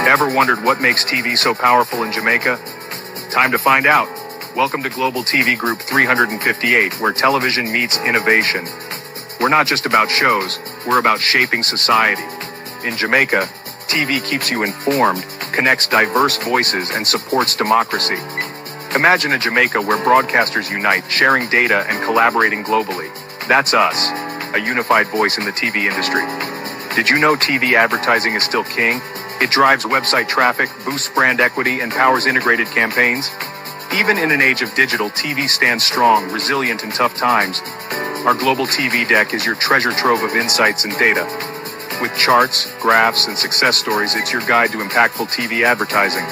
Ever wondered what makes TV so powerful in Jamaica? Time to find out. Welcome to Global TV Group 358, where television meets innovation. We're not just about shows, we're about shaping society. In Jamaica, TV keeps you informed, connects diverse voices, and supports democracy. Imagine a Jamaica where broadcasters unite, sharing data and collaborating globally. That's us, a unified voice in the TV industry. Did you know TV advertising is still king? It drives website traffic, boosts brand equity, and powers integrated campaigns. Even in an age of digital, TV stands strong, resilient in tough times. Our global TV deck is your treasure trove of insights and data. With charts, graphs, and success stories, it's your guide to impactful TV advertising.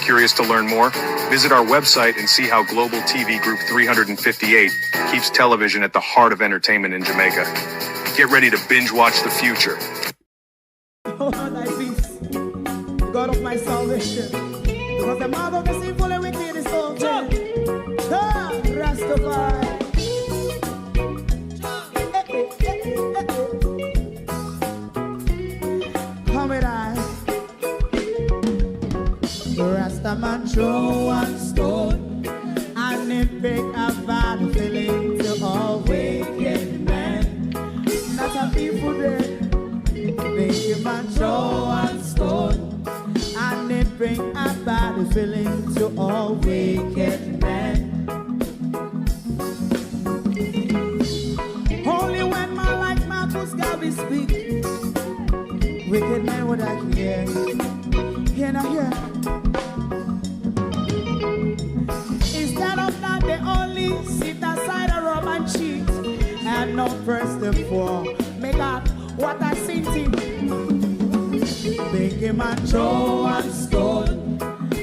Curious to learn more? Visit our website and see how Global TV Group 358 keeps television at the heart of entertainment in Jamaica. Get ready to binge watch the future. Oh, thy peace, God of my salvation, because the mouth of the sinful and wicked is open. Rastafari. Come with I. Rastaman throw one stone, and it break a bad feeling to all wicked men. Not a people there. Make him man throw one stone, and it bring a bad feeling to all wicked men. Only when man like Marcus Garvey speak, wicked men would I hear. Hear now hear. Instead of that, they only sit aside and rob and cheat, and not first and four. Make up what I seen to make him a throw one stone,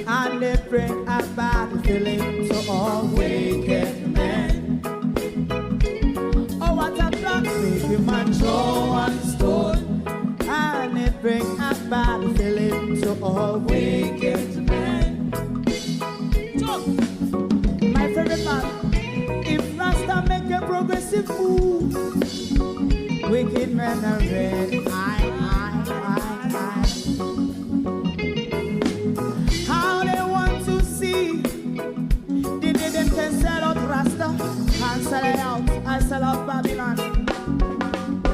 and they bring a bad feeling to all wicked men. Oh, what a plan! Make him a throw one stone, and they bring a bad feeling to all wicked men. So, my favorite man, if Rasta make a progressive move, wicked men are red, how they want to see the day them can sell out Rasta and sell it out, I sell out Babylon.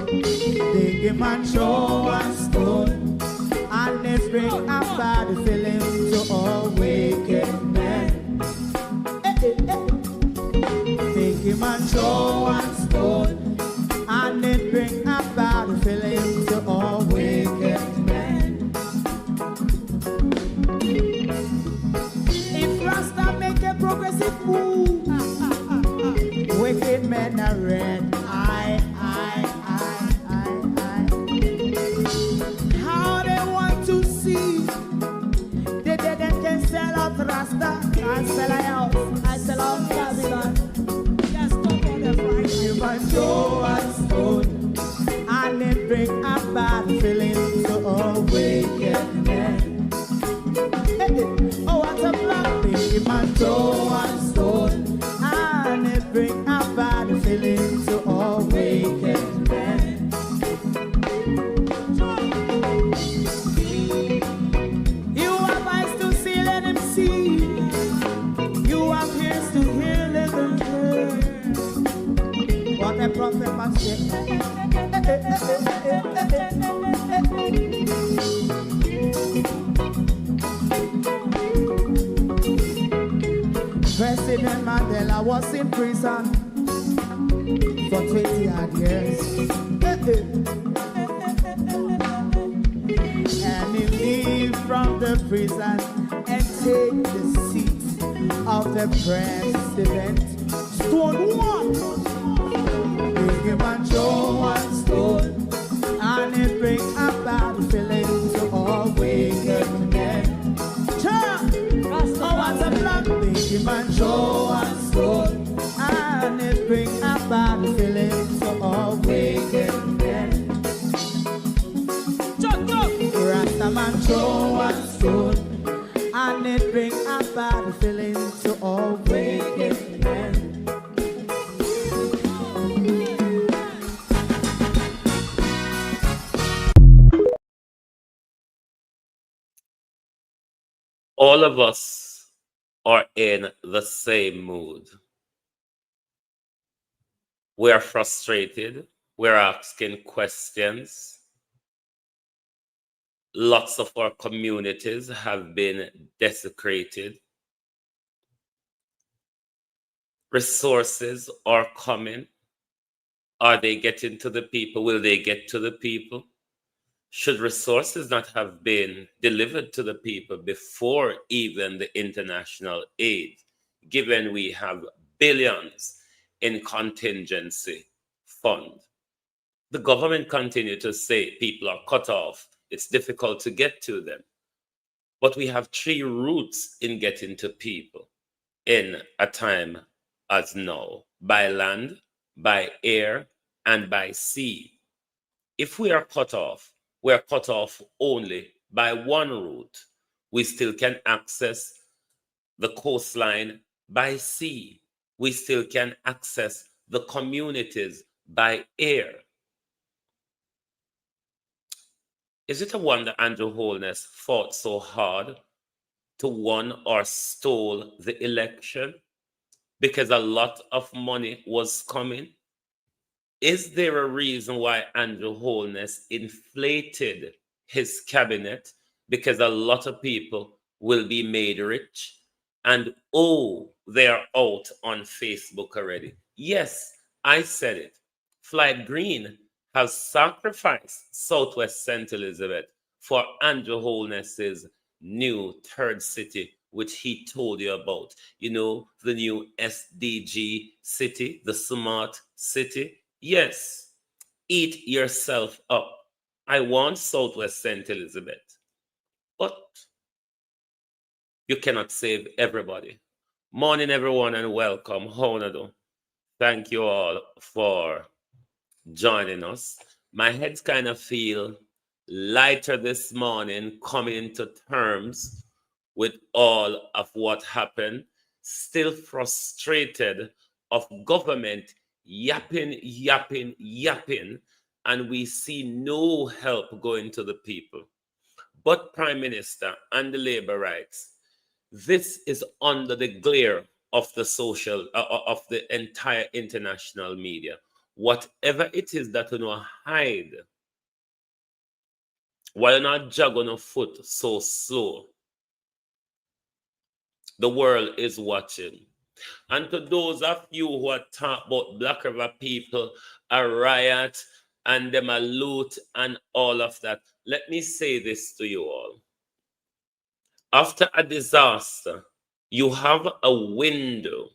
They give man throw one stone, and they bring a bad feeling to all wicked men. They give man throw one stone, and it bring a bad feeling to all wicked men. If Rasta make a progressive move, wicked men are red. How they want to see the dead that can sell out Rasta and sell out, I sell out Babylon. Just stop on the right. You might show us stone, and it bring a bad feeling to all wicked men. Oh, what a black thing, man, throw one stone, and it bring a bad feeling to all wicked men. You have eyes to see, let him see. You have ears to hear, let them hear. What a prophet must say. President Mandela was in prison for 20 odd years. And he leave from the prison and take the seat of the president. Stone one. Big him and throw one stone, and it bring a bad feeling to all wicked men. Oh, what a plan! Big him and throw one stone, and it bring a bad feeling to all wicked men. Rastaman throw one stone, and it bring a bad feeling to all wicked men. All of us are in the same mood. We are frustrated. We're asking questions. Lots of our communities have been desecrated. Resources are coming. Are they getting to the people? Will they get to the people? Should resources not have been delivered to the people before even the international aid, given we have billions in contingency fund? The government continue to say people are cut off. It's difficult to get to them. But we have three routes in getting to people in a time as now: by land, by air, and by sea. If we are cut off, we are cut off only by one route. We still can access the coastline by sea. We still can access the communities by air. Is it a wonder Andrew Holness fought so hard to win or stole the election because a lot of money was coming? Is there a reason why Andrew Holness inflated his cabinet? Because a lot of people will be made rich. And oh, they are out on Facebook already. Yes, I said it. Floyd Green has sacrificed Southwest St. Elizabeth for Andrew Holness's new third city, which he told you about. You know, the new SDG city, the smart city. Yes, eat yourself up. I want Southwest St. Elizabeth, but you cannot save everybody. Morning, everyone, and welcome. How are you? Thank you all for joining us. My head's kind of feel lighter this morning, coming into terms with all of what happened. Still frustrated of government yapping, yapping, yapping, and we see no help going to the people. But Prime Minister and the labor rights, this is under the glare of the of the entire international media. Whatever it is that you know hide, while not jog on a foot so slow, the world is watching. And to those of you who are talking about Black River people, a riot, and them a loot and all of that, let me say this to you all. After a disaster, you have a window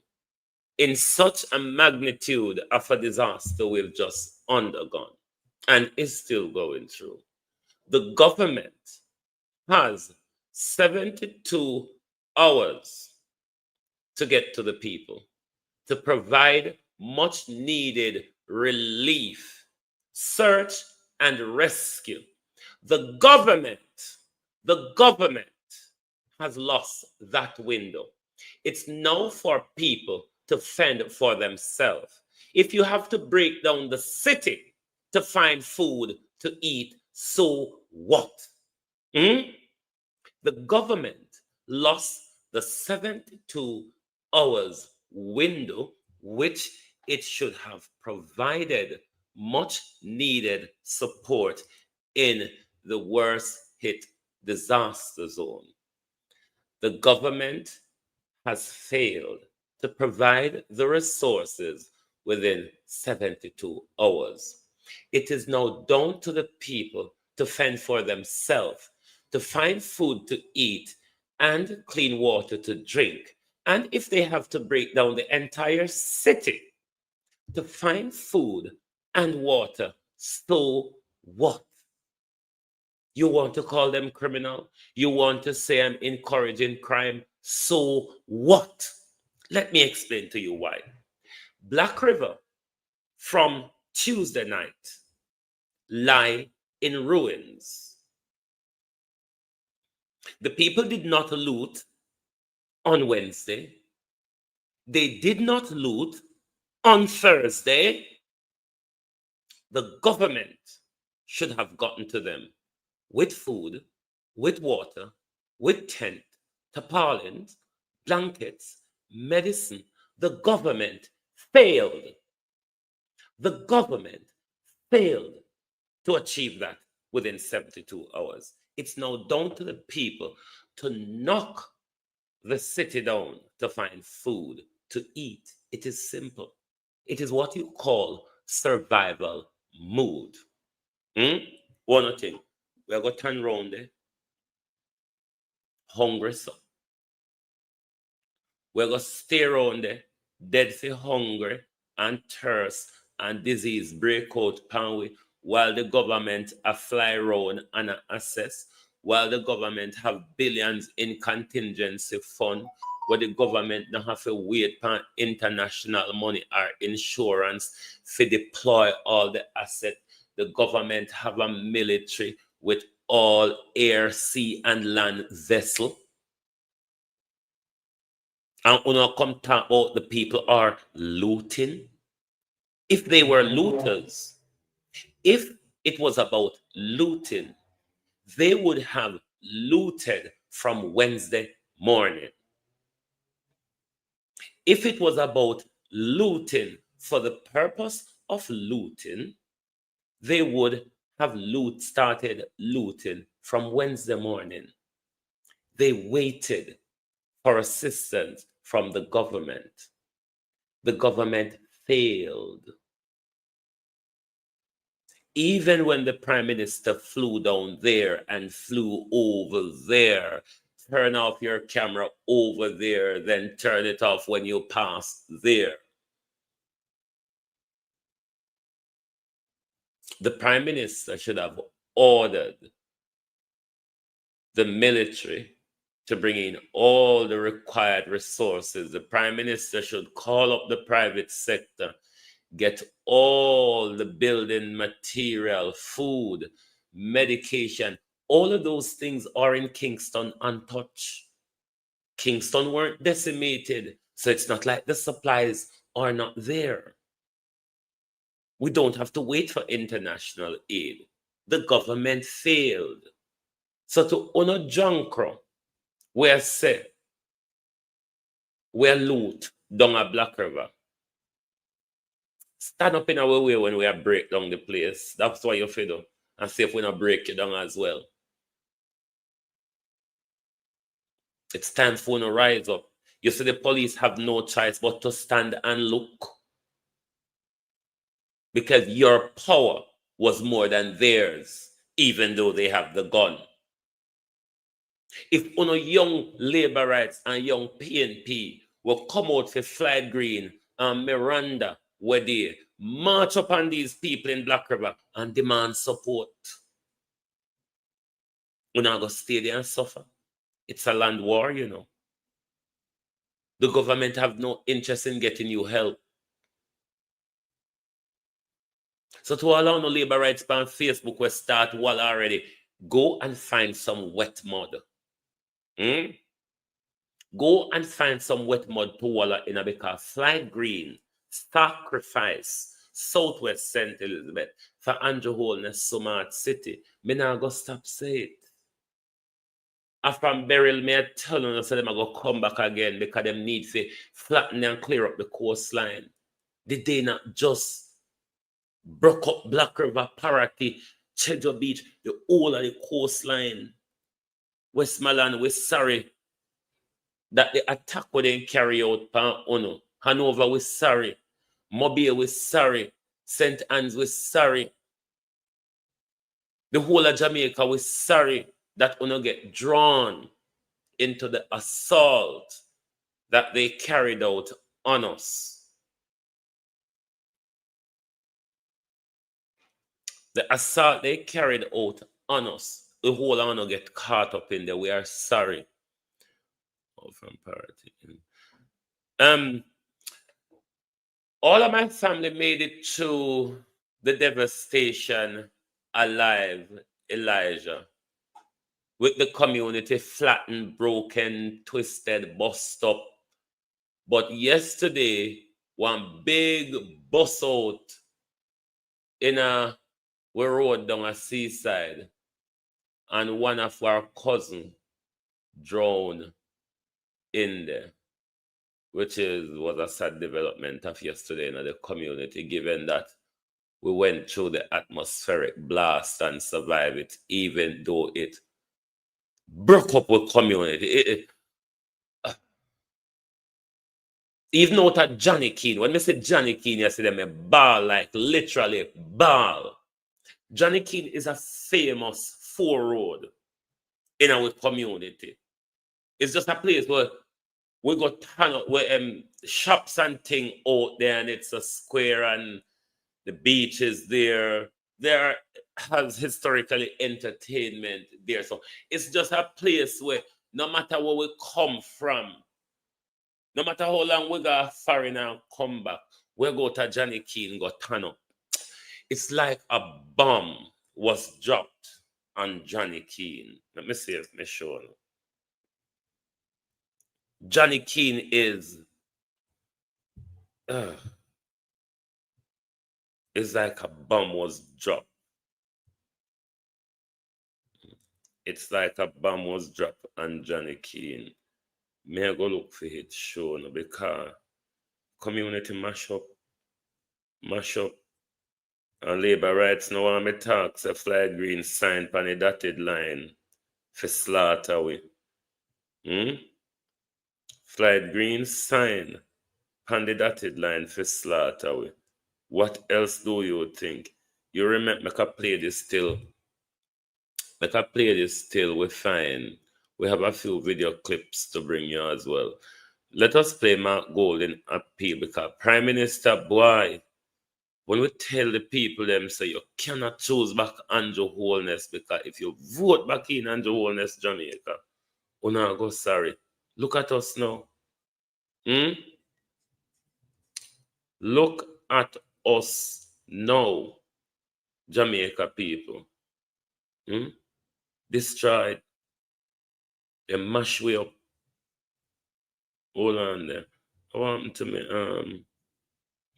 in such a magnitude of a disaster we've just undergone and is still going through. The government has 72 hours to get to the people, to provide much needed relief, search and rescue. The government has lost that window. It's now for people to fend for themselves. If you have to break down the city to find food to eat, so what? The government lost the 72 hours window, which it should have provided much needed support in the worst hit disaster zone. The government has failed to provide the resources within 72 hours. It is now down to the people to fend for themselves, to find food to eat and clean water to drink. And if they have to break down the entire city to find food and water, so what? You want to call them criminal? You want to say I'm encouraging crime? So what? Let me explain to you why. Black River, from Tuesday night, lie in ruins. The people did not loot on Wednesday. They did not loot on Thursday. The government should have gotten to them with food, with water, with tent, tarpaulins, blankets, medicine. The government failed. The government failed to achieve that within 72 hours. It's now down to the people to knock the city down to find food to eat. It is simple. It is what you call survival mood. One other thing. We're going to turn around there. Hungry, so. We're going to stay around there. Dead for hunger and thirst and disease break out panwe while the government a fly around and assess, while the government have billions in contingency fund, where the government don't have to wait for international money or insurance to deploy all the asset. The government have a military with all air, sea, and land vessel. And when I come talk about the people are looting. If they were looters, if it was about looting, they would have looted from Wednesday morning. If it was about looting for the purpose of looting, they would have started looting from Wednesday morning. They waited for assistance from the government. The government failed. Even when the Prime Minister flew down there and flew over there, turn off your camera over there, then turn it off when you pass there. The Prime Minister should have ordered the military to bring in all the required resources. The Prime Minister should call up the private sector, get all the building material, food, medication. All of those things are in Kingston untouched. Kingston weren't decimated, so it's not like the supplies are not there. We don't have to wait for international aid. The government failed. So to honor Jankro, we're say, we're loot down a Black River. Stand up in our way when we are break down the place. That's why you feel and see if we not break you down as well. It's time for you to rise up. You see, the police have no choice but to stand and look. Because your power was more than theirs, even though they have the gun. If young labor rights and young PNP will come out for Floyd Green and Miranda, where they march upon these people in Black River and demand support, we're not going to stay there and suffer. It's a land war, you know. The government have no interest in getting you help. So to all our labor rights on Facebook, we start well already. Go and find some wet mud. Go and find some wet mud to waller in a because Floyd Green sacrifice Southwest St. Elizabeth for Andrew Holness Smart City. Me not go stop say it. After burial, me I tell them so them I go come back again because them need to flatten and clear up the coastline. Did they not just broke up Black River, Parati, Cheddar Beach, the whole of the coastline? Westmoreland, we're sorry that the attack we didn't carry out pan Ono. Hanover, we're sorry. Mobile, we're sorry. St. Anne's, we're sorry. The whole of Jamaica, we're sorry that Ono get drawn into the assault that they carried out on us. The assault they carried out on us. The whole of Ono get caught up in there. We are sorry. Oh, from Parity. All of my family made it through the devastation alive, Elijah. With the community flattened, broken, twisted, bust up. But yesterday, one big bus out in we rode down a seaside, and one of our cousin drowned in there, which was a sad development of yesterday in the community, given that we went through the atmospheric blast and survived it, even though it broke up with community. Even out at Johnny Keane, when I say Johnny Keane yesterday, I ball, like literally ball. Johnny Keane is a famous 4-road in our community. It's just a place where we got shops and thing out there, and it's a square, and the beach is there. There has historically entertainment there. So it's just a place where no matter where we come from, no matter how long we go foreign and come back, we go to Johnny Keane, go turn up. It's like a bomb was dropped on Johnny Keane. Let me see if I show you. Johnny Keane is it's like a bomb was dropped. It's like a bomb was dropped on Johnny Keane. May I go look for it shown because community mash up and labor rights no want me talk, so Floyd Green sign on the dotted line for slaughter we. Floyd Green sign on the dotted line for slaughter we. What else do you think? You remember, I can play this still. We find. We have a few video clips to bring you as well. Let us play Mark Golden appeal because Prime Minister, boy, when we tell the people them say you cannot choose back Andrew Holness because if you vote back in Andrew Holness, Jamaica, you not go sorry. Look at us now. Look at us now, Jamaica people. Destroyed. They mash way up. Hold on there. What happened to me?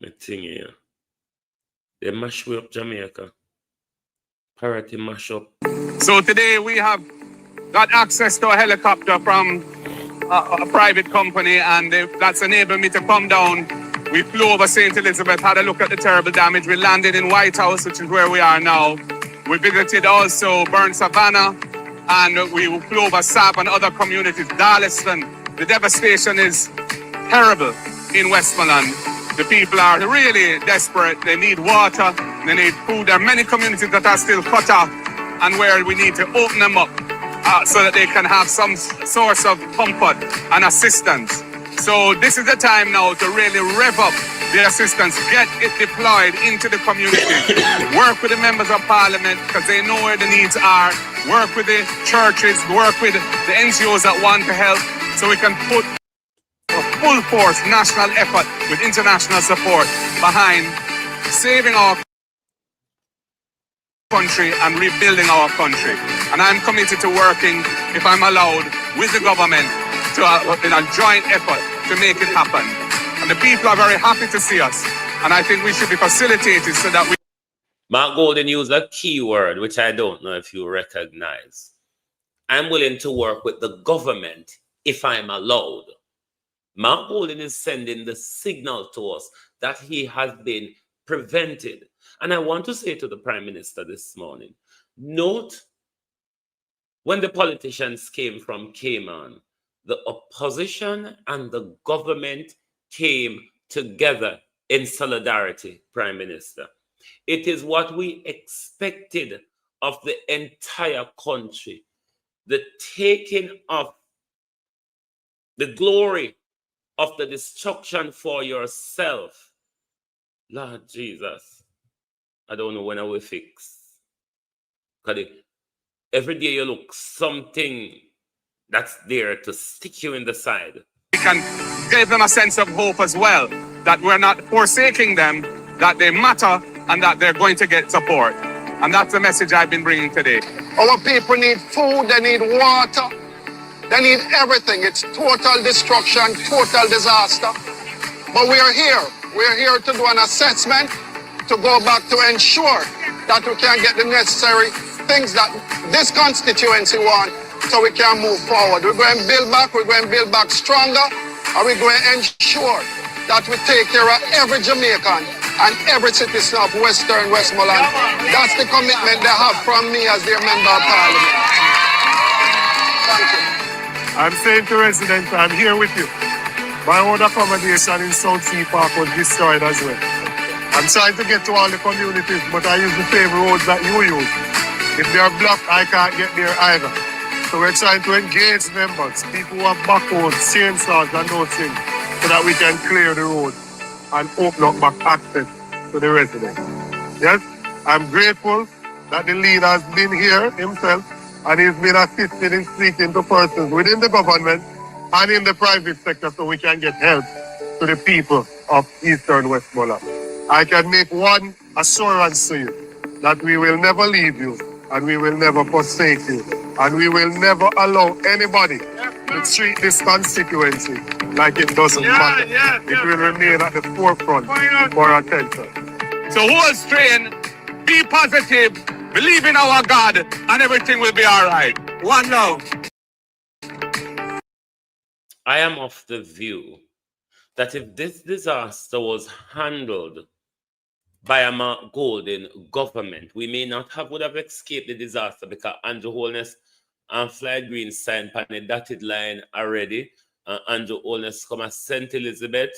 My thing here. They mash way up Jamaica. Parity mash up. So today we have got access to a helicopter from a private company, and that's enabled me to come down. We flew over St. Elizabeth, had a look at the terrible damage. We landed in White House, which is where we are now. We visited also Burn Savannah, and we flew over Sab and other communities. Darleston, the devastation is terrible in Westmoreland. The people are really desperate. They need water, they need food. There are many communities that are still cut off, and where we need to open them up so that they can have some source of comfort and assistance. So this is the time now to really rev up the assistance, get it deployed into the community, work with the members of parliament because they know where the needs are, work with the churches, work with the NGOs that want to help, so we can put a full force national effort with international support behind saving our country and rebuilding our country. And I'm committed to working, if I'm allowed, with the government to in a joint effort to make it happen. And the people are very happy to see us. And I think we should be facilitated so that we... Mark Golden used a keyword, which I don't know if you recognize. I'm willing to work with the government if I'm allowed. Mark Golden is sending the signal to us that he has been prevented. And I want to say to the Prime Minister this morning, note when the politicians came from Cayman, the opposition and the government came together in solidarity, Prime Minister. It is what we expected of the entire country. The taking of the glory of the destruction for yourself. Lord Jesus, I don't know when I will fix. Because every day you look something that's there to stick you in the side. We can give them a sense of hope as well, that we're not forsaking them, that they matter, and that they're going to get support. And that's the message I've been bringing today. Our people need food, they need water, they need everything. It's total destruction, total disaster. But we are here. We're here to do an assessment, to go back to ensure that we can get the necessary things that this constituency want so we can move forward. We're going to build back stronger, and we're going to ensure that we take care of every Jamaican and every citizen of Western Westmoreland. That's the commitment they have from me as their member of parliament. Thank you. I'm saying to residents, I'm here with you. My own accommodation in South Sea Park was destroyed as well. I'm trying to get to all the communities, but I use the same roads that you use. If they are blocked, I can't get there either. So we're trying to engage members, people who have backhoes, chainsaws and those things, so that we can clear the road and open up back access to the residents. Yes, I'm grateful that the leader has been here himself and he's been assisted in speaking to persons within the government and in the private sector so we can get help to the people of Eastern Westmoreland. I can make one assurance to you that we will never leave you and we will never forsake you and we will never allow anybody to treat this constituency like it doesn't matter. It will remain at the forefront for attention. So hold straight, be positive, believe in our God, and everything will be all right. One love. I am of the view that if this disaster was handled by a Mark Golden government, we may not would have escaped the disaster because Andrew Holness and Floyd Green signed on the dotted line already. Andrew Holness come as St. Elizabeth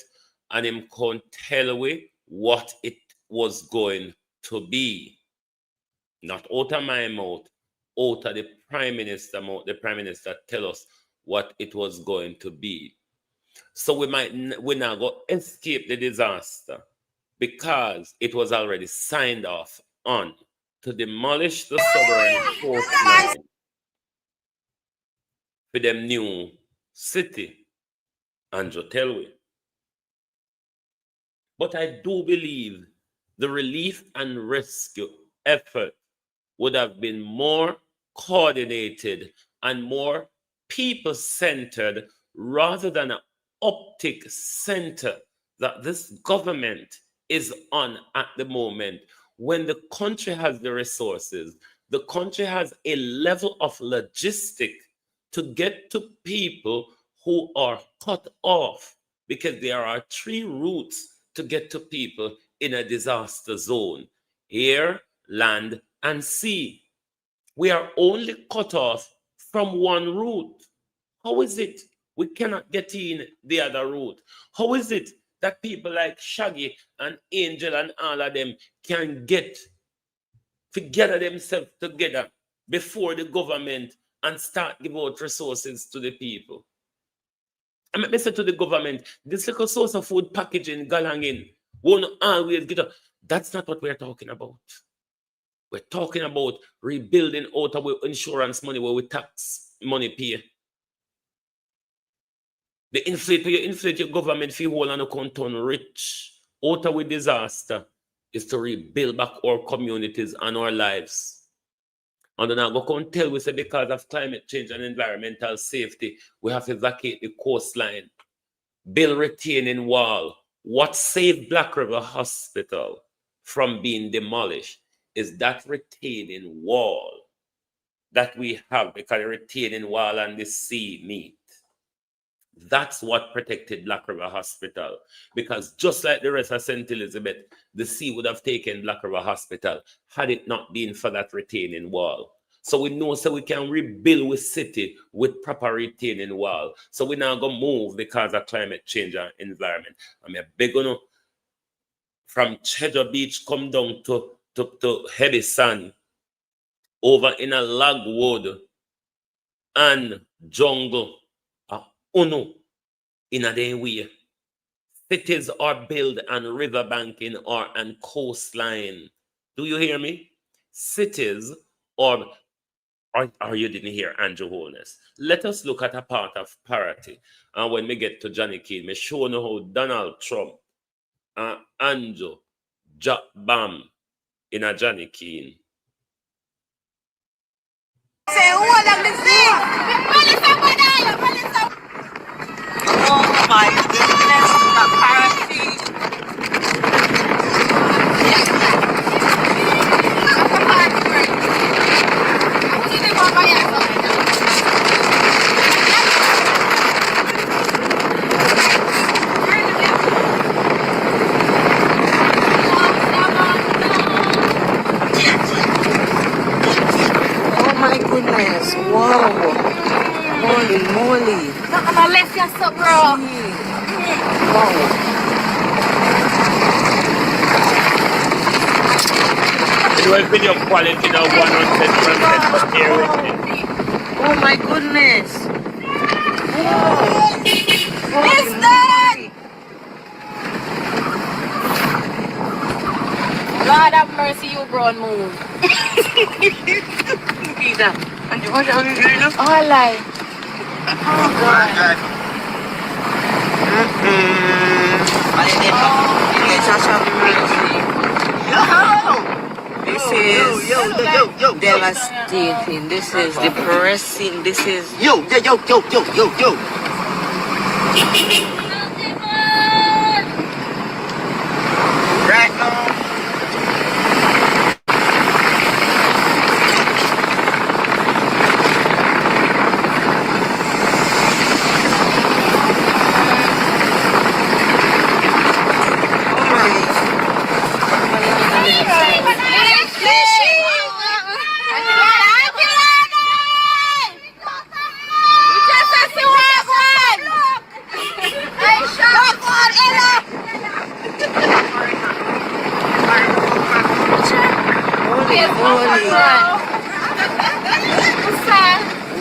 and him can't tell we what it was going to be. Not out of my mouth, out of the Prime Minister mouth. The Prime Minister tell us what it was going to be. So we're not going to escape the disaster because it was already signed off on to demolish the southern coastline for them new city, Andrew Telway. But I do believe the relief and rescue effort would have been more coordinated and more people-centered rather than an optic center that this government is on at the moment. When the country has the resources, the country has a level of logistic to get to people who are cut off, because there are 3 routes to get to people in a disaster zone: air, land, and sea. We are only cut off from one route. How is it we cannot get in the other route? How is it that people like Shaggy and Angel and all of them can get together themselves together before the government and start give out resources to the people? I mean, listen to the government, this little source of food packaging, galangin, won't always get up. That's not what we're talking about. We're talking about rebuilding out of insurance money where we tax money pay. The inflate your government fee whole and account turn rich. Out of disaster is to rebuild back our communities and our lives. And then I go and tell we say because of climate change and environmental safety, we have to vacate the coastline, build retaining wall. What saved Black River Hospital from being demolished is that retaining wall that we have, because the retaining wall and the sea meet. That's what protected Black River Hospital. Because just like the rest of St. Elizabeth, the sea would have taken Black River Hospital had it not been for that retaining wall. So we know so we can rebuild with city with proper retaining wall. So we're not going to move because of climate change and environment. I mean, big one from Cheddar Beach come down to Heavy Sand, over in a Lagwood and Jungle, Uno, in a day way. Cities are built and riverbanking and coastline. Do you hear me? Cities or you didn't hear Andrew Holness. Let us look at a part of parity. And when we get to Johnny Keane, me show you how Donald Trump, Andrew, Jack Bam in a Johnny Keane. Oh my goodness, the parity. Holy moly. I'm gonna left you so, bro. It was video quality now 100%, but here it is. Oh my goodness. Mister! Lord have mercy, you grown moon. Oh, like. Oh, God. This is devastating. This is depressing. This is Yo. Right now.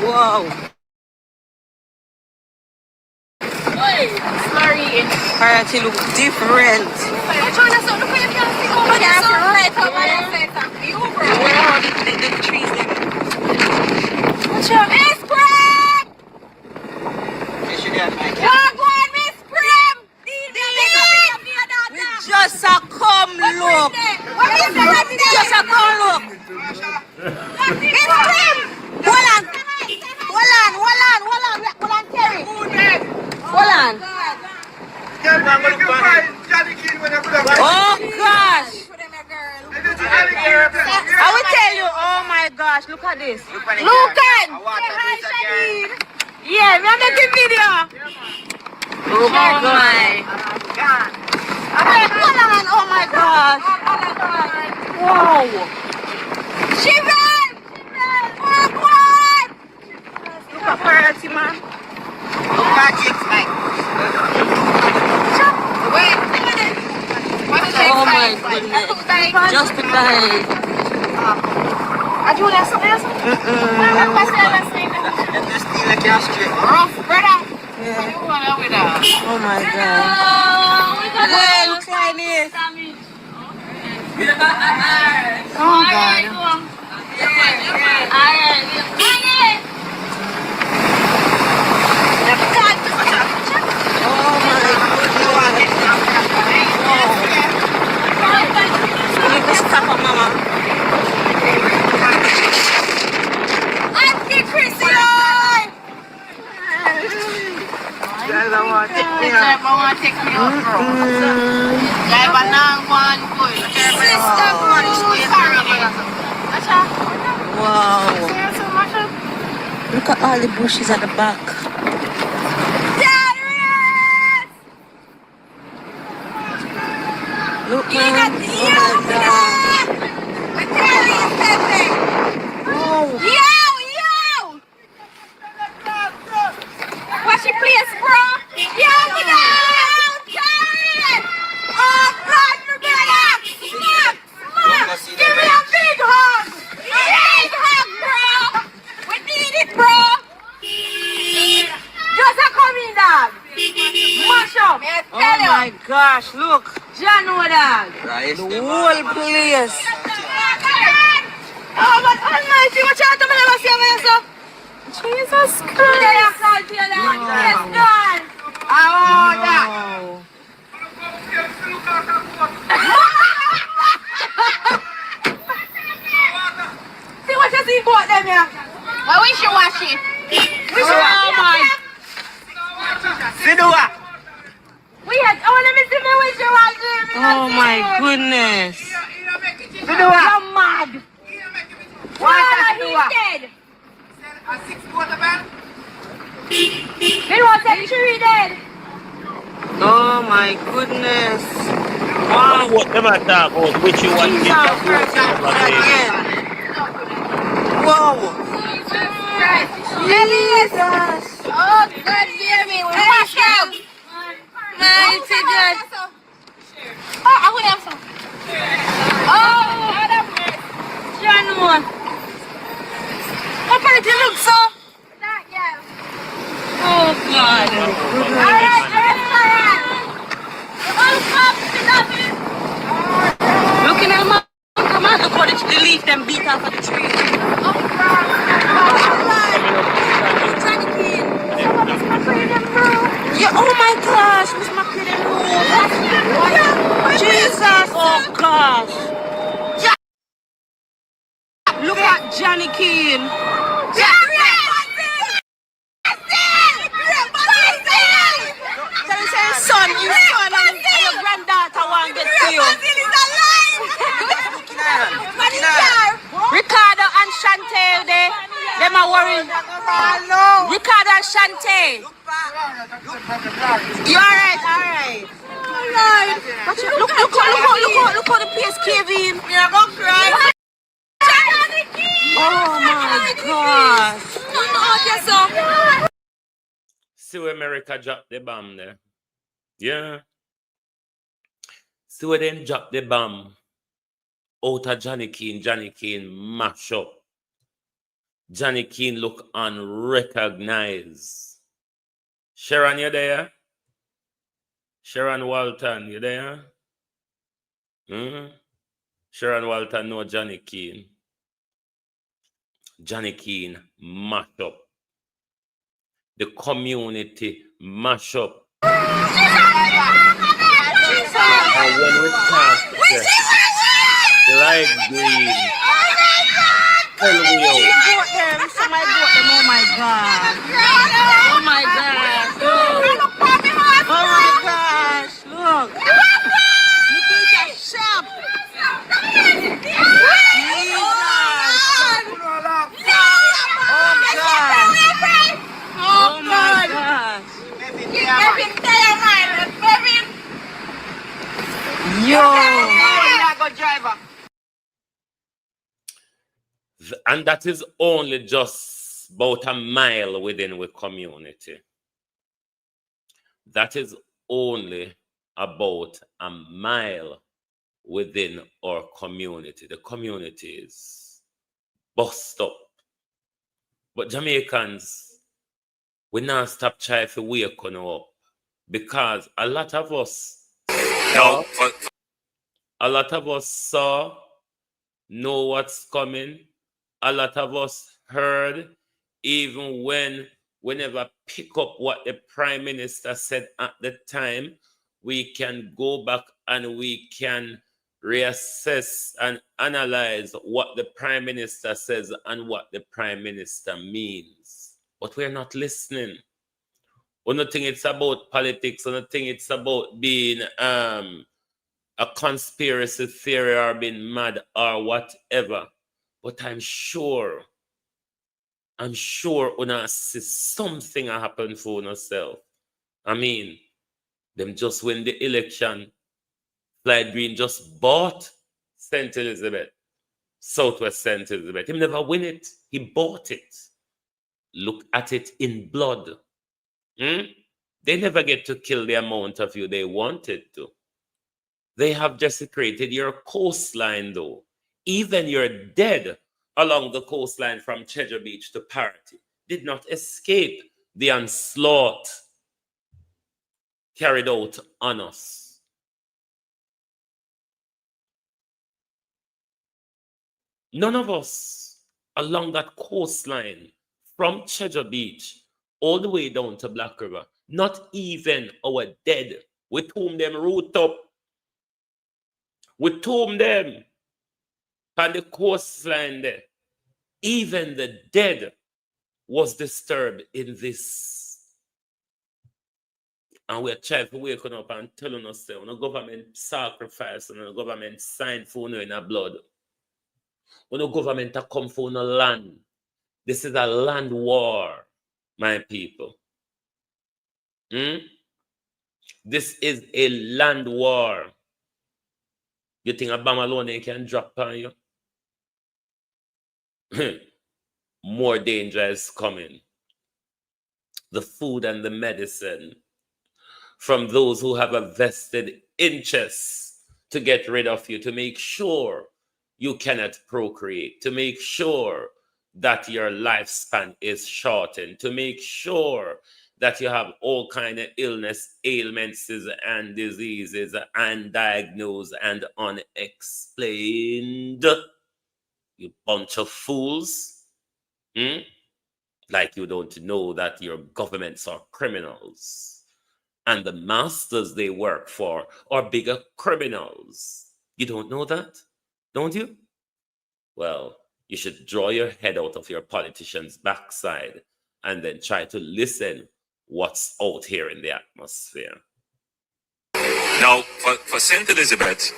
wow. Sorry. Party look different. The trees them. What's your Miss Prim? Miss Prim! Just a come look. Just a come look. Miss Prim! Hold on, Terry. Hold on. Oh gosh. I will tell you, oh my gosh, look at this. Look at! Yeah, we are making video. Oh my god. Oh my gosh. Wow. Shivan! What? Look at party, man. Look at it, like. Oh my goodness. Just to die. Just steal a gas straight. Rough, brother. Oh my god. Well, Chinese. Oh, God. Stop up, mama. Auntie Chrissy! I want to take me out. I want to take me out, bro. Drive a non-one good. Sister, man, she's carrying it. Wow. Look at all the bushes at the back. Darius! Look, You man. got the Darius, Pepe! Yo! Watch your place, bro! Yo, Darius! Oh, God, you better! Smack! Give me a big hug! Big hug, bro! We need it, bro! Just a coming, dog! Mash up! Oh my gosh, look. John, know dog! The whole place. Oh, but almighty, watch out, I'm going to see myself. Jesus Christ! Yes, God! Oh, that! Wow. See what you see about them here? I wish you wash it. Oh, my. Sidua. We had, let me see me wish you wash it. Oh my goodness. You're mad. Why he's dead? It was a tree dead. Oh my goodness. Wow, what them attack about which you want to Again. Whoa. Jesus. God hear me. Wash out. Mighty God. Oh, I would have some. Oh, John one. How can it look so? Not yet. Oh, God. All right, restaurant. All cops, enough of it. Looking at my man, look how the leaf them beat off of the tree. Oh, God. Johnny King. Miss McCree them move. Yeah, oh my gosh, Miss McCree them move. Jesus, oh gosh. Look at Johnny King. Son, you son, and your granddaughter want to get to you. Ricardo and Shante, them are worried. Ricardo and Shante. You alright, alright. Look how the place cave in. You're going to cry. Oh my gosh. See where America dropped the bomb there. Yeah. See where they dropped the bomb out of Johnny Keane mash up. Johnny Keane look unrecognized. Sharon, you there? Sharon Walton, you there? Sharon Walton know Johnny Keane. Johnny Keane mash up. The community mash up. And when we talk, light green. Tell me out. Somebody bought them, oh my God. Oh my God. Oh my gosh. Look. Look at that shop. Oh my gosh. Yo. And that is only just about a mile within the community. That is only about a mile within our community. The community is bust up. But Jamaicans, we not stop trying to wake up because a lot of us saw, know what's coming. A lot of us heard, even when we never pick up what the Prime Minister said at the time, we can go back and we can reassess and analyze what the Prime Minister says and what the Prime Minister means. But we're not listening. We don't think it's about politics. We don't think it's about being a conspiracy theory or being mad or whatever. But I'm sure una see something happen for yourself. I mean, them just win the election. Floyd Green just bought St. Elizabeth, Southwest St. Elizabeth. He never win it. He bought it. Look at it in blood. They never get to kill the amount of you they wanted to. They have desecrated your coastline, though. Even your dead along the coastline from Treasure Beach to Parity did not escape the onslaught carried out on us. None of us along that coastline from Treasure Beach all the way down to Black River, not even our dead, we tomb them root up. We tomb them on the coastline there. Even the dead was disturbed in this. And we're trying to wake up and telling us that the government sacrifice and the government sign for no in our blood. When the government come for no land. This is a land war, my people. This is a land war. You think a bomb alone can drop on you? More danger is coming. the food and the medicine from those who have a vested interest to get rid of you, to make sure you cannot procreate, to make sure that your lifespan is shortened, to make sure that you have all kind of illness, ailments, and diseases undiagnosed and unexplained. You bunch of fools. Like you don't know that your governments are criminals and the masters they work for are bigger criminals. You don't know that, don't you? Well, you should draw your head out of your politician's backside and then try to listen what's out here in the atmosphere. Now, for St. Elizabeth,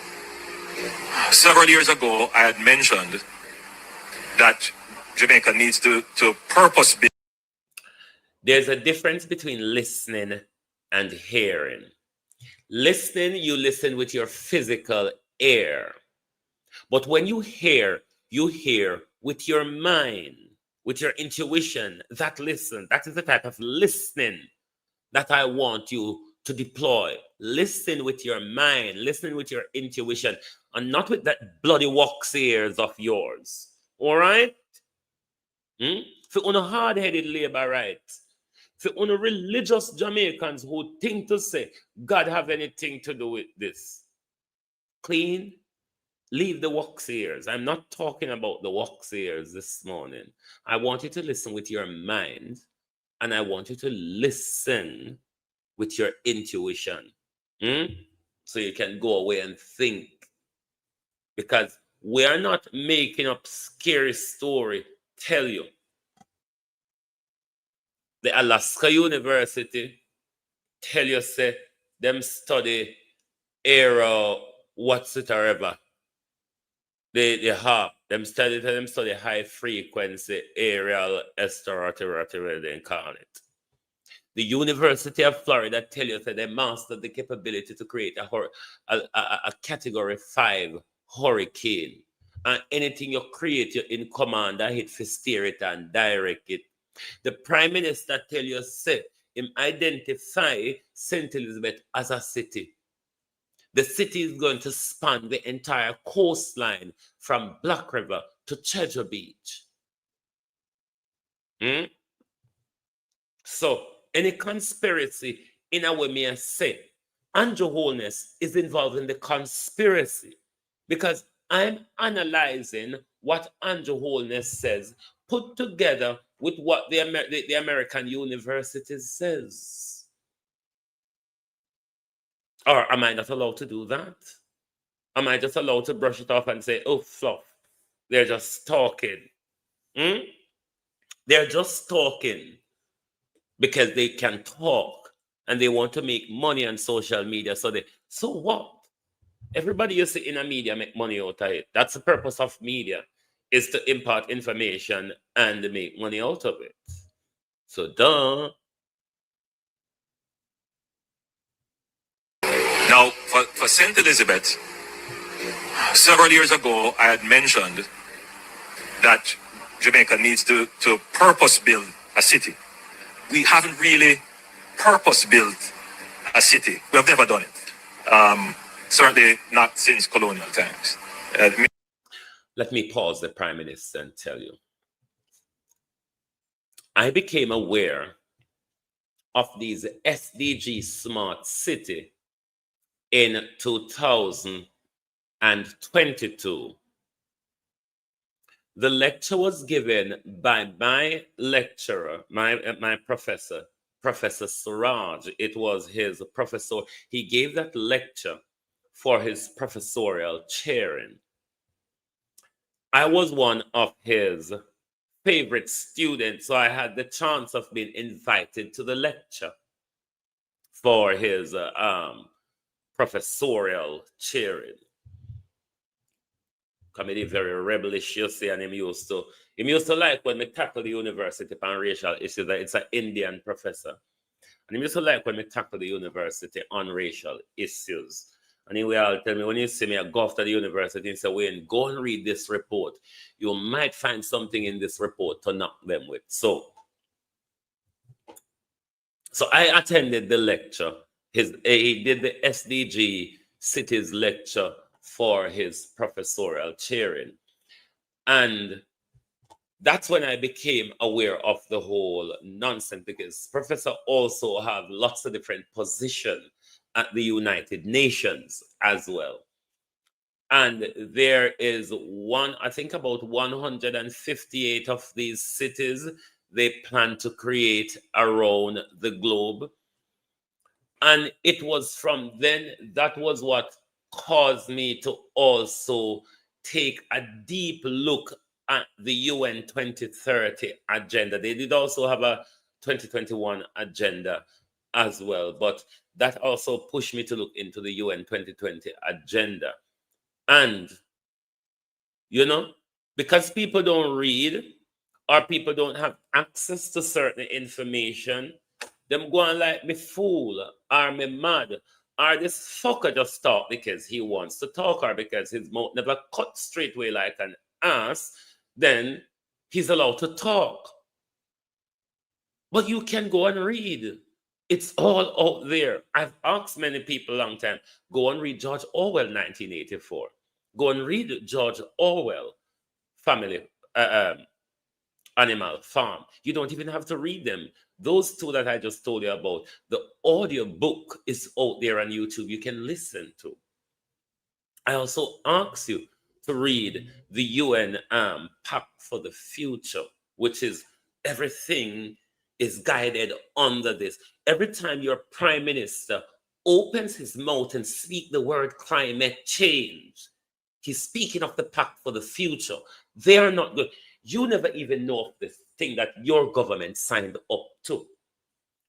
several years ago, I had mentioned that Jamaica needs to purpose build. There's a difference between listening and hearing. Listening, you listen with your physical ear. But when you hear with your mind, with your intuition. That listen, that is the type of listening that I want you to deploy. Listen with your mind, listen with your intuition, and not with that bloody wax ears of yours. All right? For una hard-headed labor rights, for una religious Jamaicans who think to say God have anything to do with this, clean, leave the wax ears. I'm not talking about the wax ears this morning. I want you to listen with your mind, and I want you to listen with your intuition. So you can go away and think. Because we are not making up scary story. Tell you. The Alaska University tell you say them study aero what's it or ever. Them study high frequency aerial exploration, whatever they call it. The University of Florida tell you that they mastered the capability to create a category 5 hurricane. And anything you create, you're in command, I hit for steer it and direct it. The Prime Minister tell you, say, him identify St. Elizabeth as a city. The city is going to span the entire coastline from Black River to Treasure Beach. So, any conspiracy, in a way, may I say, Andrew Holness is involved in the conspiracy because I'm analyzing what Andrew Holness says, put together with what the American university says. Or am I not allowed to do that? Am I just allowed to brush it off and say, oh, fluff, they're just talking? They're just talking because they can talk and they want to make money on social media. So what? Everybody you see in a media make money out of it. That's the purpose of media, is to impart information and make money out of it. So duh. Now, for St. Elizabeth, several years ago, I had mentioned that Jamaica needs to purpose build a city. We haven't really purpose built a city. We have never done it. Certainly not since colonial times. Let me pause the Prime Minister and tell you. I became aware of these SDG Smart City in 2022. The lecture was given by my lecturer, my professor, Professor Suraj. It was his professor. He gave that lecture for his professorial chairing. I was one of his favorite students, so I had the chance of being invited to the lecture for his professorial chairing. Comedy very rebellious, you see, and him used to like when we tackle the university on racial issues, that it's an Indian professor. And he used to like when we tackle the university on racial issues. And he will tell me, when you see me, I go after the university and say, Wayne, go and read this report. You might find something in this report to knock them with. So, So I attended the lecture. He did the SDG Cities lecture for his professorial chairing. And that's when I became aware of the whole nonsense, because Professor also have lots of different positions at the United Nations as well. And there is I think about 158 of these cities they plan to create around the globe. And it was from then, that was what caused me to also take a deep look at the UN 2030 agenda. They did also have a 2021 agenda as well, but that also pushed me to look into the UN 2020 agenda. And, you know, because people don't read or people don't have access to certain information, them go on like me fool or me mad, or this fucker just talk because he wants to talk or because his mouth never cut straight way like an ass, then he's allowed to talk. But you can go and read. It's all out there. I've asked many people a long time, go and read George Orwell 1984. Go and read George Orwell, Animal Farm. You don't even have to read them. Those two that I just told you about, the audio book is out there on YouTube. You can listen to. I also ask you to read the UN Pact for the Future, which is everything is guided under this. Every time your prime minister opens his mouth and speak the word climate change, he's speaking of the Pact for the Future. They are not good. You never even know of this thing that your government signed up to.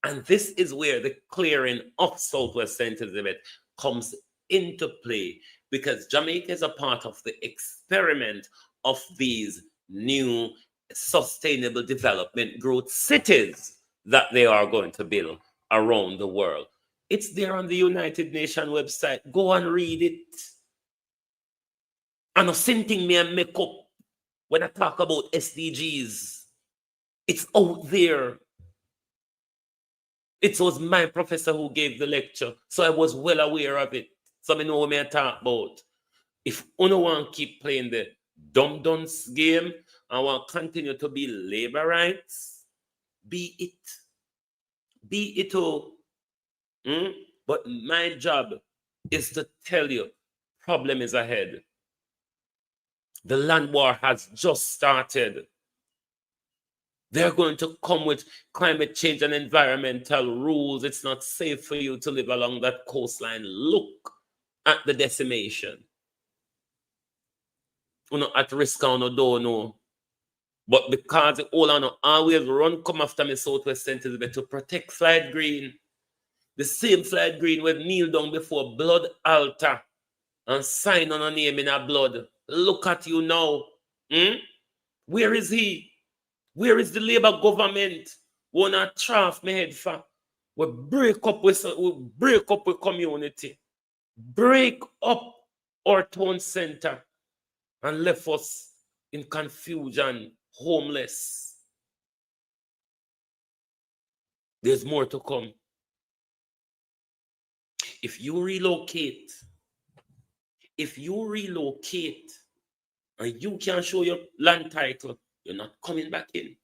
And this is where the clearing of Southwest St. Elizabeth comes into play, because Jamaica is a part of the experiment of these new sustainable development growth cities that they are going to build around the world. It's there on the United Nations website. Go and read it. And something me and make up when I talk about SDGs. It's out there. It was my professor who gave the lecture, so I was well aware of it. So I know what I talk about. If you want to keep playing the dumb-duns game and want to continue to be labor rights, be it. Be it all. But my job is to tell you, problem is ahead. The land war has just started. They're going to come with climate change and environmental rules. It's not safe for you to live along that coastline. Look at the decimation. You're not at risk on no don't know. But because all I know always run come after me Southwest St. Elizabeth to protect Floyd Green. The same Floyd Green will kneel down before blood altar and sign on a name in a blood. Look at you now. Where is he? Where is the Labour government? Wanna traff me head for? We break up with community. Break up our town center and left us in confusion, homeless. There's more to come. If you relocate and you can show your land title, you're not coming back in.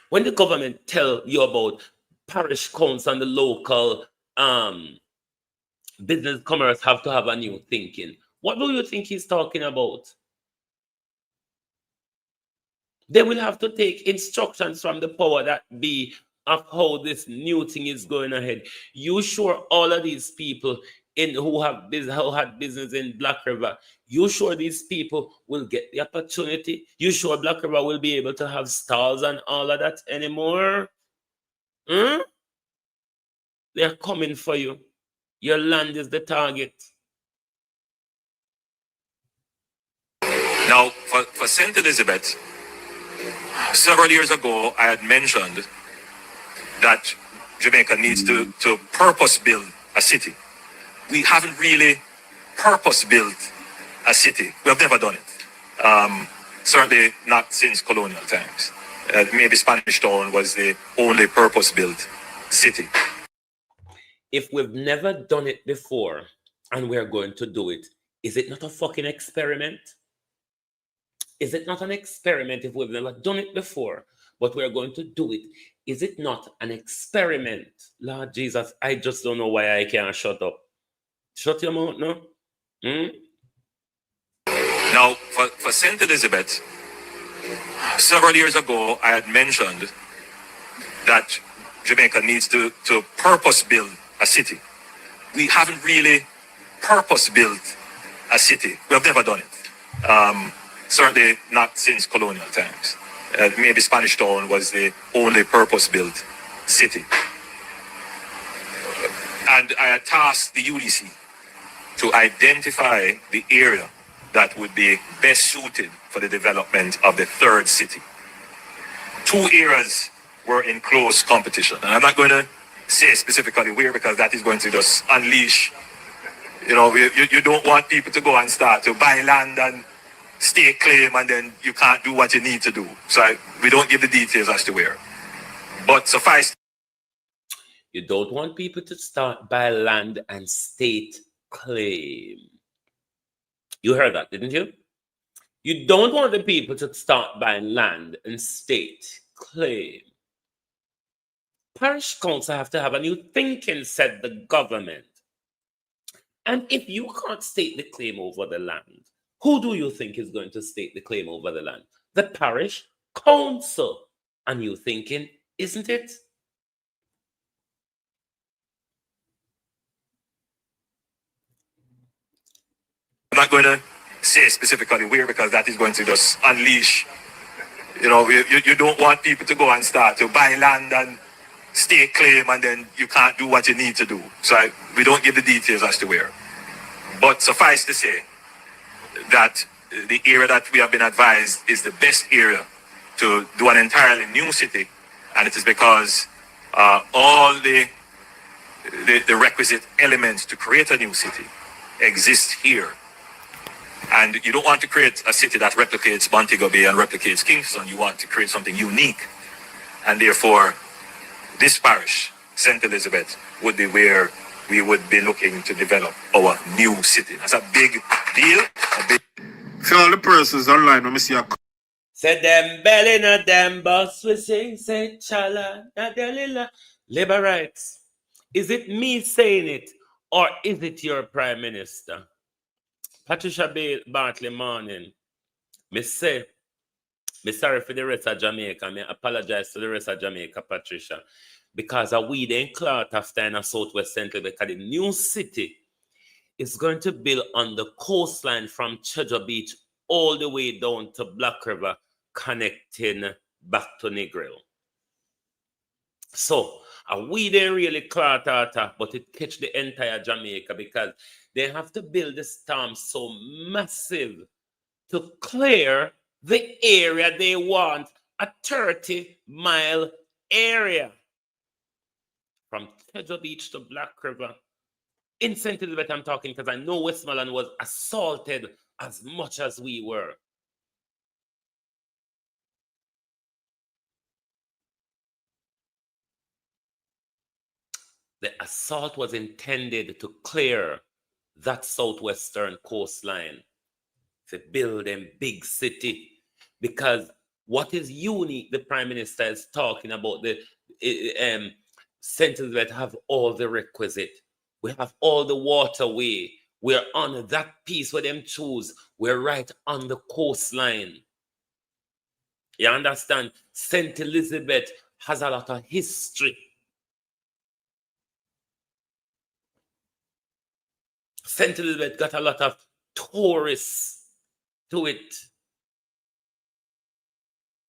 When the government tell you about parish council and the local business commerce have to have a new thinking, what do you think he's talking about? They will have to take instructions from the power that be of how this new thing is going ahead. You sure all of these people who had business in Black River, you sure these people will get the opportunity? You sure Black River will be able to have stalls and all of that anymore? They're coming for you. Your land is the target. Now, for St. Elizabeth, several years ago, I had mentioned that Jamaica needs to purpose build a city. We haven't really purpose built a city. We have never done it. Certainly not since colonial times. Maybe Spanish Town was the only purpose-built city. If we've never done it before and we're going to do it, is it not a fucking experiment? Is it not an experiment if we've never done it before, but we're going to do it? Is it not an experiment? Lord Jesus, I just don't know why I can't shut up. Shut your mouth, no? Now, for St. Elizabeth, several years ago, I had mentioned that Jamaica needs to purpose-build a city. We haven't really purpose-built a city. We have never done it. Certainly not since colonial times. Maybe Spanish Town was the only purpose-built city. And I had tasked the UDC to identify the area that would be best suited for the development of the third city. Two areas were in close competition. And I'm not going to say specifically where, because that is going to just unleash, you don't want people to go and start to buy land and stake claim, and then you can't do what you need to do. So we don't give the details as to where. But suffice. You don't want people to start buy land and state claim. You heard that, didn't you? You don't want the people to start buying land and state claim. Parish council have to have a new thinking, said the government. And if you can't state the claim over the land, who do you think is going to state the claim over the land? The parish council. A new thinking, isn't it? I'm not going to say specifically where, because that is going to just unleash, you don't want people to go and start to buy land and stake claim, and then you can't do what you need to do. So we don't give the details as to where. But suffice to say that the area that we have been advised is the best area to do an entirely new city, and it is because all the requisite elements to create a new city exist here. And you don't want to create a city that replicates Montego Bay and replicates Kingston. You want to create something unique. And therefore, this parish, St. Elizabeth, would be where we would be looking to develop our new city. That's a big deal. For all the persons online, let me see a... Say them belly, not them boss, we say chala, not the lila. Labor rights. Is it me saying it, or is it your prime minister? Patricia Bartley morning. Me say, me sorry for the rest of Jamaica. Me apologize to the rest of Jamaica, Patricia. Because we then clout after in a southwest central, because the new city is going to build on the coastline from Treasure Beach all the way down to Black River, connecting back to Negril. So, we didn't really clout out, but it catch the entire Jamaica, because they have to build the storm so massive to clear the area they want, a 30-mile area from Treasure Beach to Black River. In St. Elizabeth, I'm talking because I know Westmoreland was assaulted as much as we were. The assault was intended to clear that southwestern coastline, to build a big city. Because what is unique, the Prime Minister is talking about, the St. Elizabeth have all the requisite. We have all the waterway. We're on that piece where them choose. We're right on the coastline. You understand? St. Elizabeth has a lot of history. St. Elizabeth got a lot of tourists to it.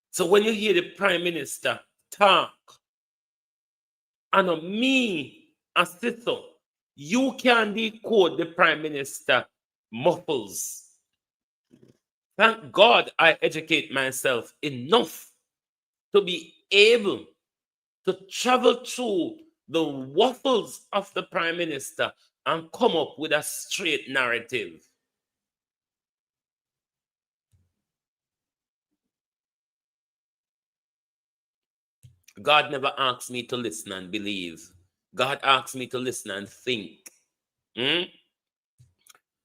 So when you hear the Prime Minister talk, and me, as Tito, you can decode the Prime Minister muffles. Thank God I educate myself enough to be able to travel through the waffles of the Prime Minister and come up with a straight narrative. God never asked me to listen and believe. God asked me to listen and think.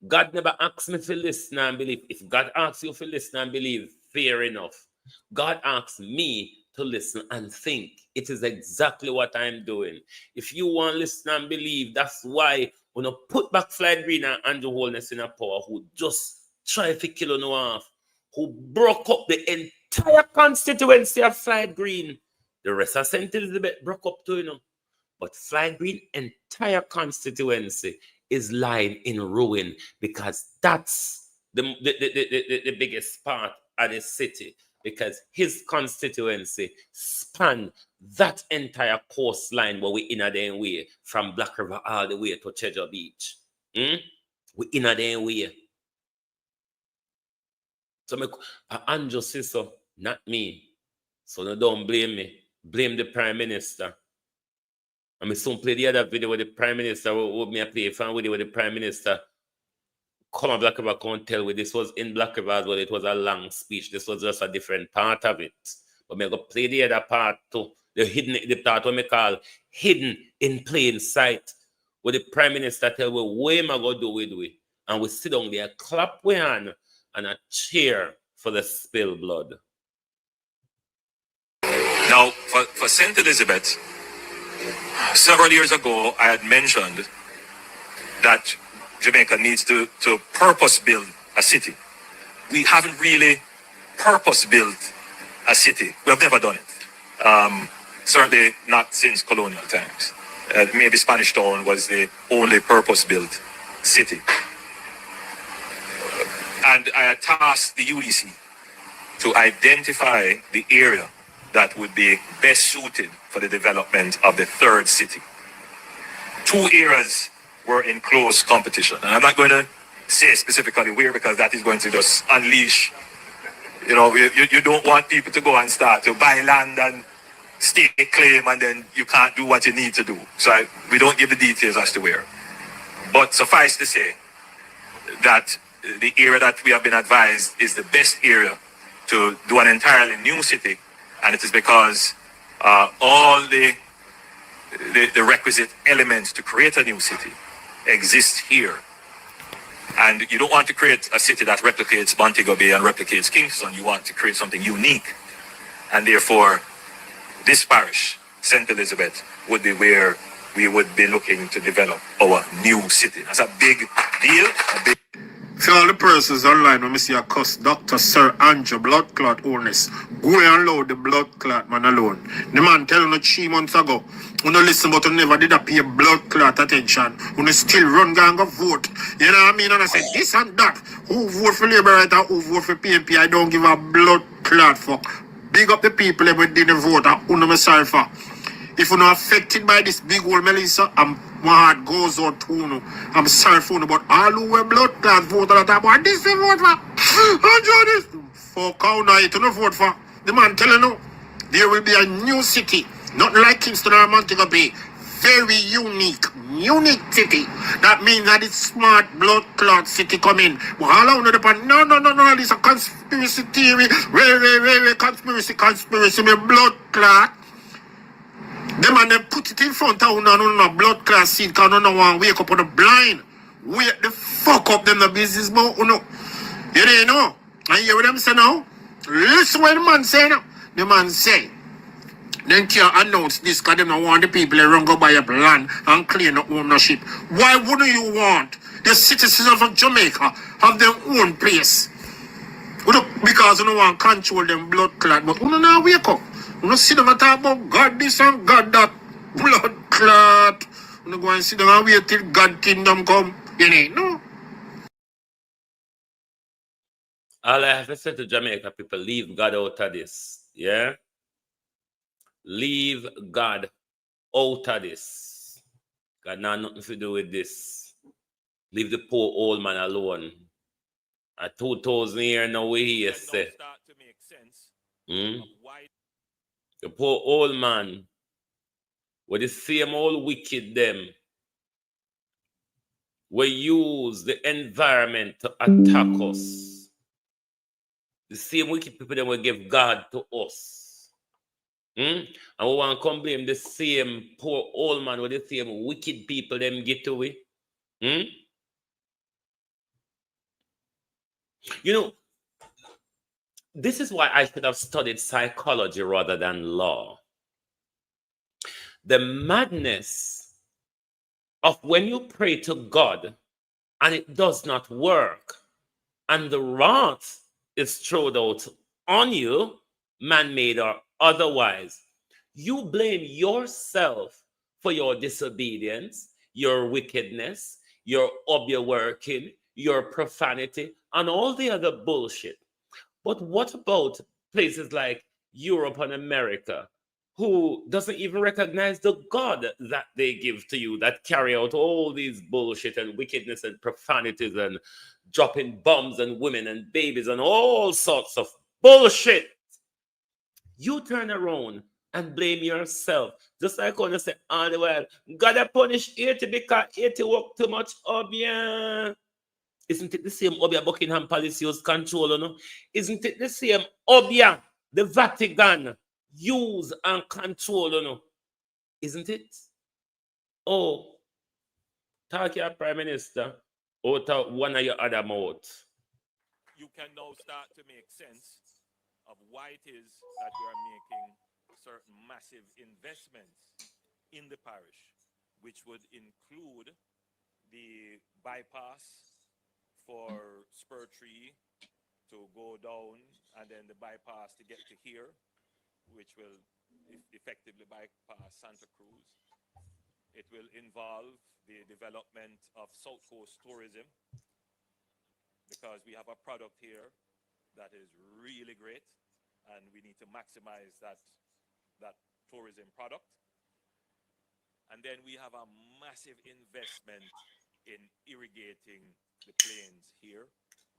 God never asked me to listen and believe. If God asks you to listen and believe, fair enough. God asks me to listen and think. It is exactly what I'm doing. If you want to listen and believe, that's why when I put back Floyd Green and Andrew Holness in a power, who just try to kill you off, who broke up the entire constituency of Floyd Green. The rest of St. Elizabeth broke up too, But Floyd Green entire constituency is lying in ruin because that's the biggest part of the city, because his constituency span that entire coastline where we in a damn way from Black River all the way to Treasure Beach. We in a damn way. So Andrew says so, not me. So no, don't blame me. Blame the Prime Minister. I soon play the other video with the Prime Minister. What me play fan video with the Prime Minister. Come on, Black River can't tell me this was in Black River as well. It was a long speech. This was just a different part of it. But me go play the other part too. The part what me call hidden in plain sight. Where the Prime Minister tell me what am I gonna do with we. And we sit down there, clap we hand and a cheer for the spilled blood. Now, for St. Elizabeth, several years ago, I had mentioned that Jamaica needs to purpose build a city. We haven't really purpose built a city. We have never done it. Certainly not since colonial times. Maybe Spanish Town was the only purpose built city. And I had tasked the UDC to identify the area that would be best suited for the development of the third city. 2 areas were in close competition. And I'm not going to say specifically where, because that is going to just unleash, you don't want people to go and start to buy land and stake a claim and then you can't do what you need to do. So we don't give the details as to where. But suffice to say that the area that we have been advised is the best area to do an entirely new city. And it is because all the requisite elements to create a new city exist here. And you don't want to create a city that replicates Montego Bay and replicates Kingston. You want to create something unique. And therefore, this parish, St. Elizabeth, would be where we would be looking to develop our new city. That's a big deal. For all the persons online, when we see a cuss Dr. Sir Andrew blood clot Holness, go and load the blood clot man alone. The man telling you 3 months ago, you no listen but you never did a pay blood clot attention. You still run gang of vote. You know what I mean? And I said this and that. Who vote for Labour right and who vote for PNP, I don't give a blood clot fuck. Big up the people that didn't vote and who no sorry for. If you're not affected by this big old Melissa, my heart goes out to you. I'm sorry for you, but all who were blood clot vote at that time, this they vote for. Andrew, this fuck out now, you don't vote for. The man telling you, there will be a new city, not like Kingston or Montego Bay. Very unique city. That means that it's smart blood clot city coming. But all I know the pan, no, this is a conspiracy theory. Very conspiracy, me blood clot. The man they put it in front of no blood clot seed because no one wake up on the blind. Wake the fuck up them the business but you don't know. And you hear what them say now? Listen what the man say now. The man say then can't announce this because they don't want the people to run go buy up land and claim ownership. Why wouldn't you want the citizens of Jamaica have their own place? Because you don't want to control them blood clot, but you don't know wake up. You don't sit down and talk about God this and God that. Blood clot. You don't go and sit down and wait till God kingdom come. You know? All I have to say to Jamaica people, leave God out of this. Yeah? Leave God out of this. God not nothing to do with this. Leave the poor old man alone. At 2,000 years now we hear say. The poor old man with the same old wicked them will use the environment to attack us. The same wicked people that will give God to us. And we want to come blame the same poor old man with the same wicked people them get away. You know, this is why I should have studied psychology rather than law. The madness of when you pray to God and it does not work, and the wrath is thrown out on you, man-made or otherwise, you blame yourself for your disobedience, your wickedness, your overworking, your profanity, and all the other bullshit. But what about places like Europe and America, who doesn't even recognize the God that they give to you, that carry out all these bullshit and wickedness and profanities and dropping bombs and women and babies and all sorts of bullshit? You turn around and blame yourself. Just like when you say, all the while, God I punish 80 because 80 work too much. Oh, yeah. Isn't it the same Obia Buckingham Palace use control? You know? Isn't it the same Obia the Vatican use and control? You know? Isn't it? Oh, talk your Prime Minister out of one of your other mouth. You can now start to make sense of why it is that we are making certain massive investments in the parish, which would include the bypass for Spur Tree to go down, and then the bypass to get to here, which will effectively bypass Santa Cruz. It will involve the development of South Coast tourism, because we have a product here that is really great, and we need to maximize that tourism product. And then we have a massive investment in irrigating the plains here.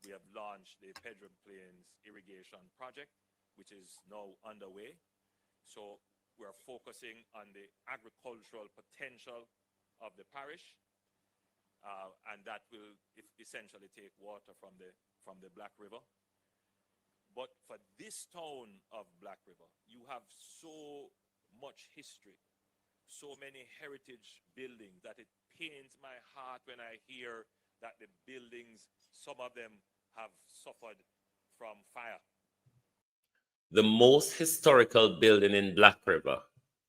We have launched the Pedram Plains Irrigation Project, which is now underway. So we're focusing on the agricultural potential of the parish, and that will essentially take water from the Black River. But for this town of Black River, you have so much history, so many heritage buildings, that it pains my heart when I hear that the buildings, some of them have suffered from fire. The most historical building in Black River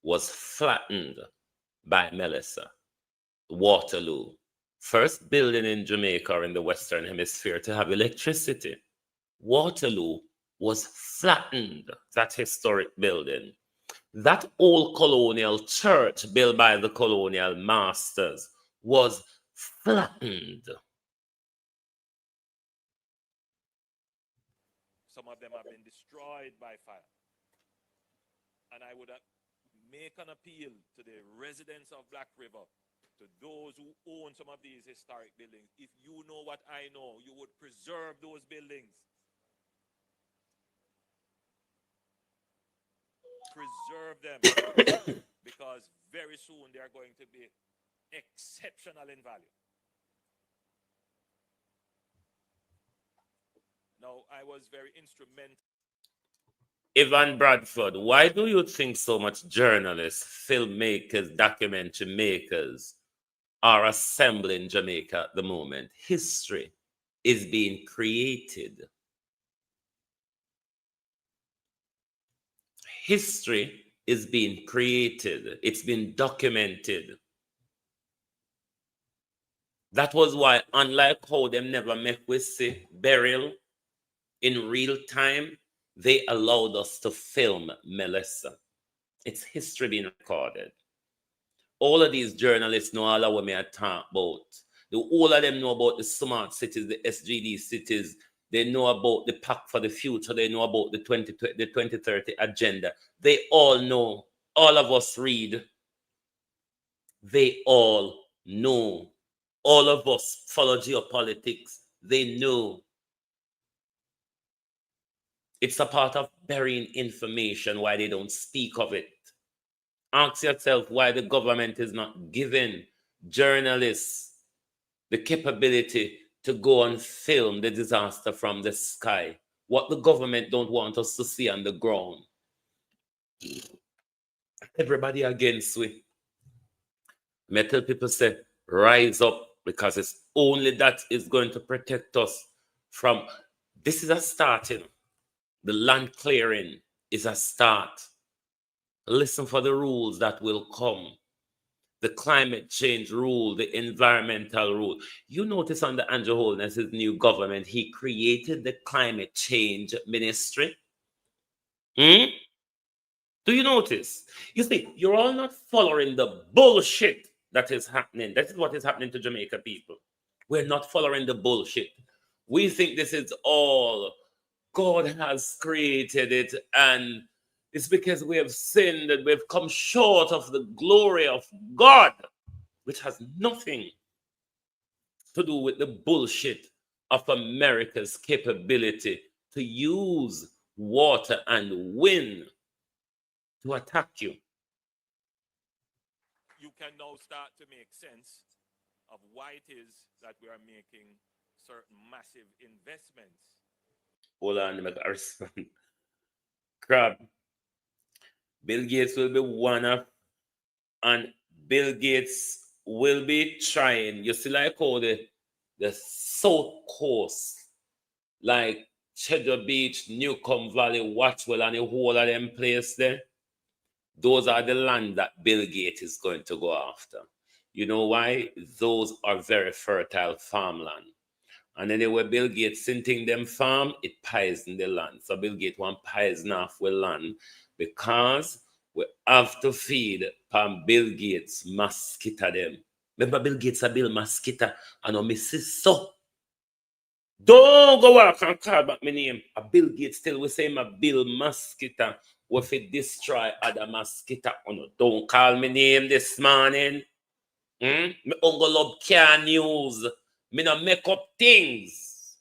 was flattened by Melissa. Waterloo, first building in Jamaica or in the Western Hemisphere to have electricity. Waterloo was flattened, that historic building. That old colonial church built by the colonial masters was flattened. Some of them have been destroyed by fire. And I would make an appeal to the residents of Black River, to those who own some of these historic buildings. If you know what I know, you would preserve those buildings. Preserve them, because very soon they are going to be exceptional in value. Now, I was very instrumental. Evan Bradford, why do you think so much journalists, filmmakers, documentary makers are assembling Jamaica at the moment? History is being created. History is being created. It's been documented. That was why, unlike how them never make we see burial in real time, they allowed us to film Melissa. It's history being recorded. All of these journalists know all of what I talk about. All of them know about the smart cities, the SGD cities. They know about the Pact for the Future. They know about the 2030 agenda. They all know. All of us read. They all know. All of us follow geopolitics. They know. It's a part of burying information, why they don't speak of it. Ask yourself why the government is not giving journalists the capability to go and film the disaster from the sky. What the government don't want us to see on the ground. Everybody against we. Me tell people say, rise up, because it's only that is going to protect us from. This is a starting. The land clearing is a start. Listen for the rules that will come. The climate change rule, the environmental rule. You notice under Andrew Holness' new government, he created the climate change ministry. Do you notice? You see, you're all not following the bullshit that is happening. That is what is happening to Jamaica people. We're not following the bullshit. We think this is all God has created it, and it's because we have sinned and we've come short of the glory of God, which has nothing to do with the bullshit of America's capability to use water and wind to attack you. You can now start to make sense of why it is that we are making certain massive investments. Hold on, let me respond. Crab. Bill Gates will be one of, and Bill Gates will be trying. You see, like how the South Coast, like Cheddar Beach, Newcomb Valley, Watchwell, and the whole of them place there, those are the land that Bill Gates is going to go after. You know why? Those are very fertile farmland. And anyway, Bill Gates sinting them farm, it poison the land. So Bill Gates want poison off with land because we have to feed from Bill Gates mosquito them. Remember Bill Gates a Bill mosquito and no missus so. Don't go walk and call back my name. A Bill Gates still we say him a Bill mosquito. If it destroy other mosquito. Oh no, don't call me name this morning. Me uncle love car news. Me no make up things.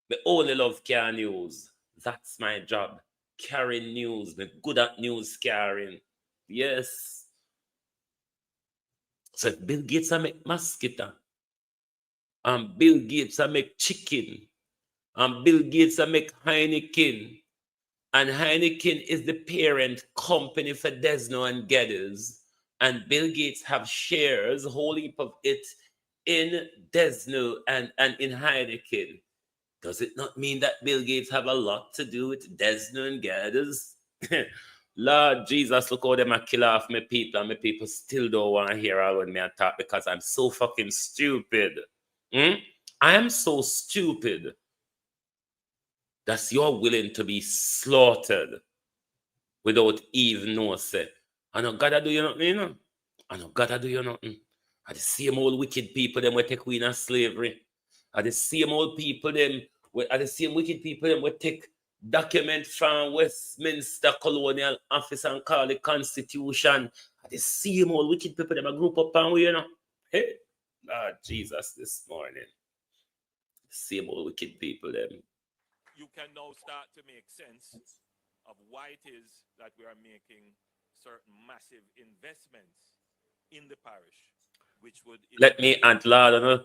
Me only love car news. That's my job. Carrying news. Me good at news carrying. Yes. So if Bill Gates I make mosquito, and Bill Gates I make chicken, and Bill Gates I make Heineken, and Heineken is the parent company for Desno and Geddes, and Bill Gates have shares, a whole heap of it, in Desno and in Heineken. Does it not mean that Bill Gates have a lot to do with Desno and Geddes? Lord Jesus, look how them a kill off my people, and my people still don't want to hear all when me talk because I'm so fucking stupid. I am so stupid that you're willing to be slaughtered without even no say. I know gotta do you nothing, you know. I know gotta do you nothing. Are the same old wicked people them we take queen of slavery. Are the same old people them are the same wicked people them we take document from Westminster Colonial Office and call it Constitution. Are the same old wicked people them a group up and we, you know. Hey, Lord Jesus, this morning. Same old wicked people them. You can now start to make sense of why it is that we are making certain massive investments in the parish, which would... Let me, Aunt Lord,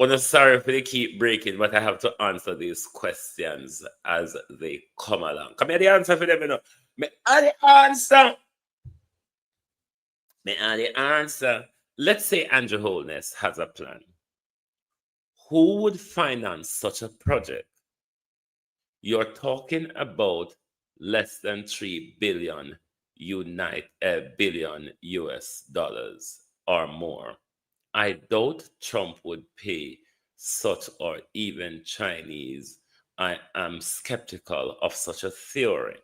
I'm sorry for they keep breaking, but I have to answer these questions as they come along. Come here, the answer for them, you know. Me are the answer. Me are the answer. Let's say Andrew Holness has a plan. Who would finance such a project? You're talking about less than $3 billion US dollars or more. I doubt Trump would pay such or even Chinese. I am skeptical of such a theory.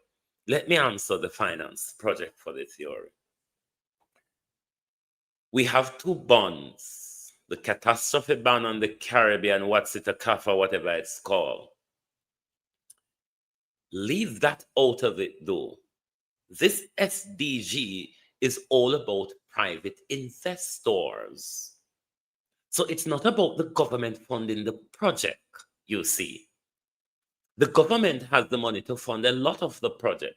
Let me answer the finance project for the theory. We have two bonds, the catastrophe bond on the Caribbean, what's it, a CAF, whatever it's called. Leave that out of it though. This SDG is all about private investors. So it's not about the government funding the project, you see. The government has the money to fund a lot of the project.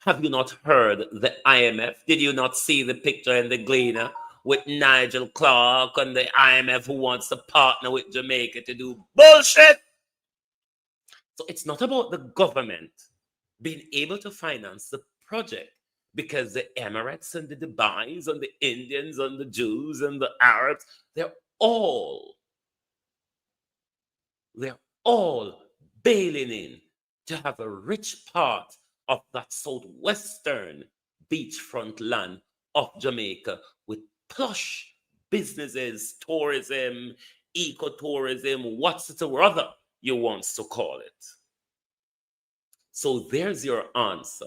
Have you not heard the IMF? Did you not see the picture in the Gleaner with Nigel Clark and the IMF who wants to partner with Jamaica to do bullshit? So it's not about the government being able to finance the project because the Emirates and the Dubais and the Indians and the Jews and the Arabs, they're all bailing in to have a rich part of that southwestern beachfront land of Jamaica with plush businesses, tourism, ecotourism, whatsoever you want to call it. So there's your answer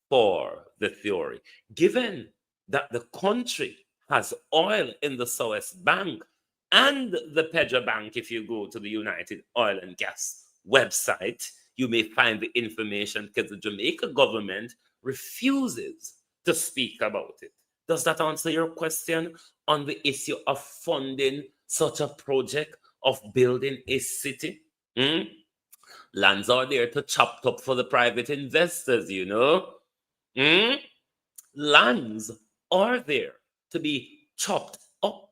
for the theory. Given that the country has oil in the South Bank and the Pedro Bank, if you go to the United Oil and Gas website, you may find the information because the Jamaica government refuses to speak about it. Does that answer your question on the issue of funding such a project of building a city? Lands are there to chop up for the private investors, you know. Lands are there to be chopped up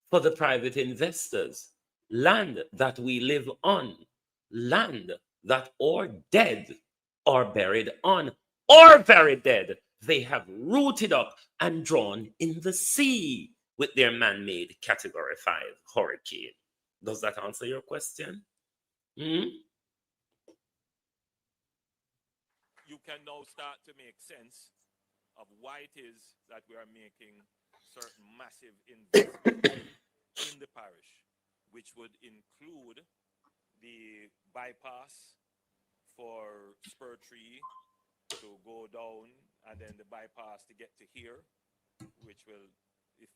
for the private investors. Land that we live on, land that are dead or buried on, or very dead, they have rooted up and drawn in the sea with their man-made Category 5 hurricane. Does that answer your question? You can now start to make sense of why it is that we are making certain massive investments in the parish, which would include the bypass for Spur Tree to go down, and then the bypass to get to here, which will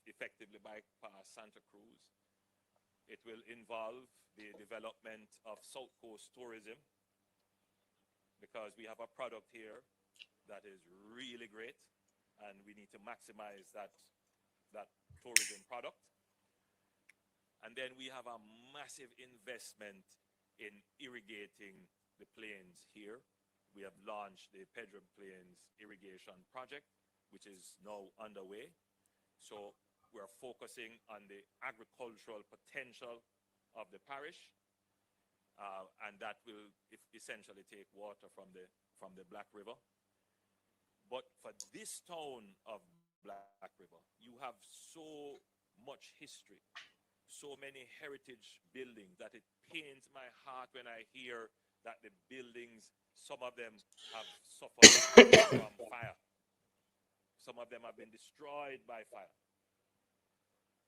effectively bypass Santa Cruz. It will involve the development of South Coast tourism, because we have a product here that is really great, and we need to maximize that tourism product. And then we have a massive investment in irrigating the plains here. We have launched the Pedro Plains Irrigation Project, which is now underway. So we're focusing on the agricultural potential of the parish, and that will essentially take water from the Black River. But for this town of Black River, you have so much history, so many heritage buildings, that it pains my heart when I hear that the buildings, some of them have suffered from fire. Some of them have been destroyed by fire.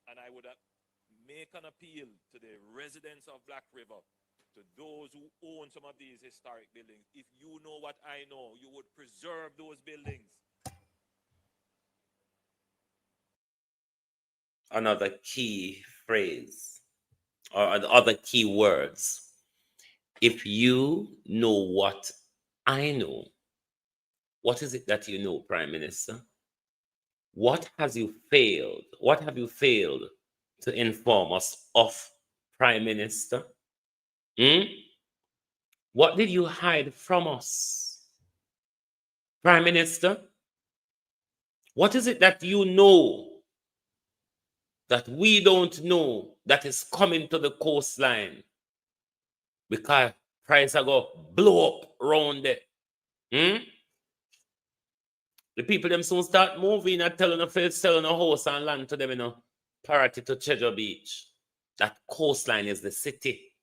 And I would make an appeal to the residents of Black River, to those who own some of these historic buildings. If you know what I know, you would preserve those buildings. Another key phrase or other key words. If you know what I know, what is it that you know, Prime Minister? What have you failed to inform us of, Prime Minister? What did you hide from us, Prime Minister? What is it that you know that we don't know that is coming to the coastline? Because price are go blow up round there. The people them soon start moving and telling them selling a house and land to them, you know, parity to Treasure Beach. That coastline is the city.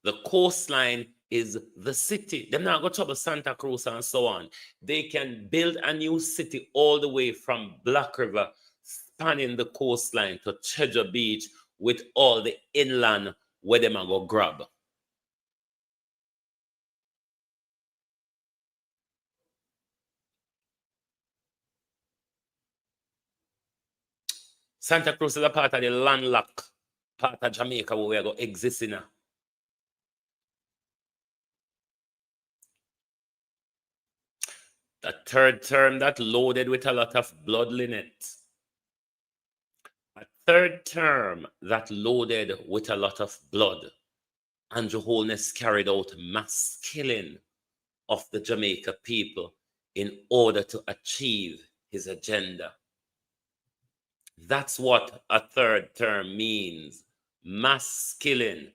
The coastline is the city. Them not go trouble Santa Cruz and so on. They can build a new city all the way from Black River, spanning the coastline to Treasure Beach with all the inland where them go grab. Santa Cruz is a part of the landlocked part of Jamaica where we are going to exist in. The third term that loaded with a lot of blood in it. A third term that loaded with a lot of blood. Andrew Holness carried out mass killing of the Jamaica people in order to achieve his agenda. That's what a third term means. Mass killing,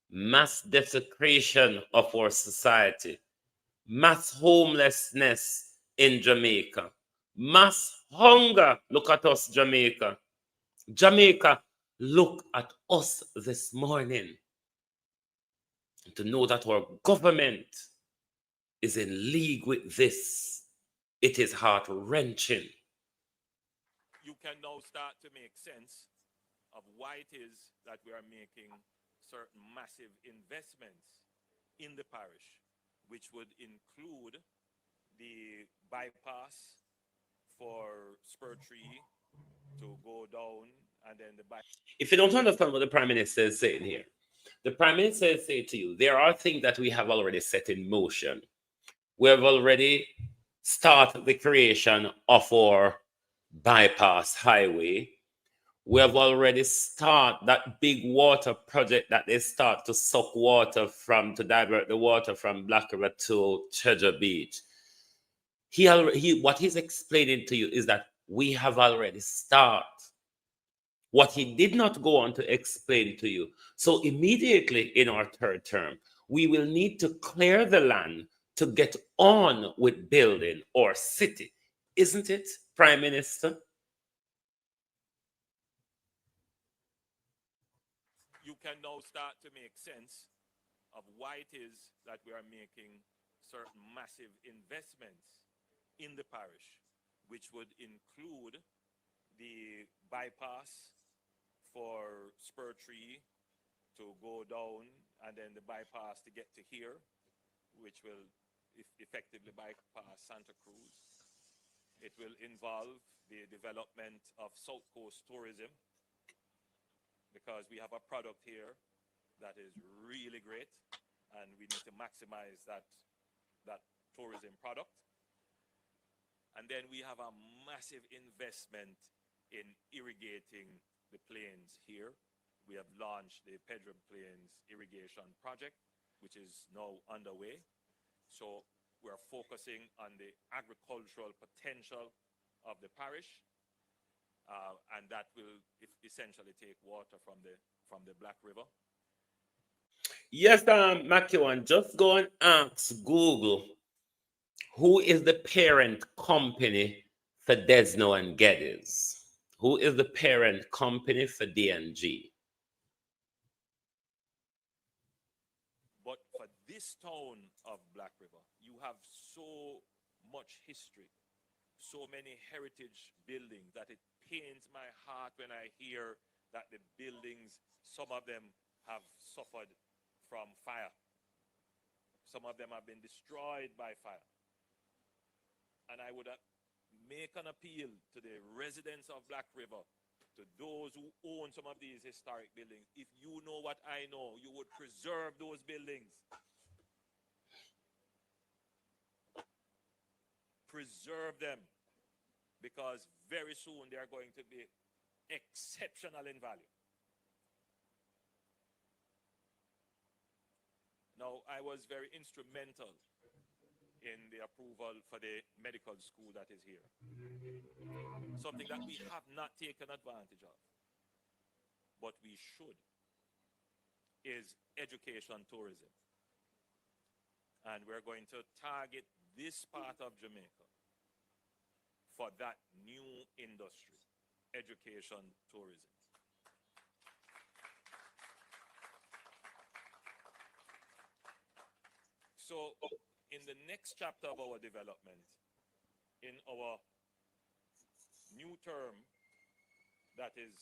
mass desecration of our society, mass homelessness in Jamaica, mass hunger. Look at us, Jamaica. Jamaica, look at us this morning. To know that our government is in league with this, it is heart-wrenching. You can now start to make sense of why it is that we are making certain massive investments in the parish, which would include the bypass for Spur Tree to go down, and then the If you don't understand what the Prime Minister is saying here, the Prime Minister is saying to you, there are things that we have already set in motion. We have already started the creation of our bypass highway. We have already started that big water project that they start to suck water from, to divert the water from Black River to Treasure Beach. What he's explaining to you is that we have already started. What he did not go on to explain to you. So immediately in our third term, we will need to clear the land to get on with building our city. Isn't it, Prime Minister? You can now start to make sense of why it is that we are making certain massive investments in the parish, which would include the bypass for Spur Tree to go down, and then the bypass to get to here, which will effectively bypass Santa Cruz. It will involve the development of South Coast tourism, because we have a product here that is really great, and we need to maximize that tourism product. And then we have a massive investment in irrigating the plains here. We have launched the Pedram Plains Irrigation Project, which is now underway. So we're focusing on the agricultural potential of the parish, and that will essentially take water from the Black River. Yes, McEwan, just go and ask Google, who is the parent company for Desno and Geddes? Who is the parent company for DNG? But for this town of Black River, you have so much history, so many heritage buildings, that it pains my heart when I hear that the buildings, some of them have suffered from fire. Some of them have been destroyed by fire. And I would make an appeal to the residents of Black River, to those who own some of these historic buildings. If you know what I know, you would preserve those buildings. Preserve them, because very soon they are going to be exceptional in value. Now, I was very instrumental in the approval for the medical school that is here. Something that we have not taken advantage of, but we should, is education tourism. And we're going to target this part of Jamaica for that new industry, education tourism. So in the next chapter of our development, in our new term that is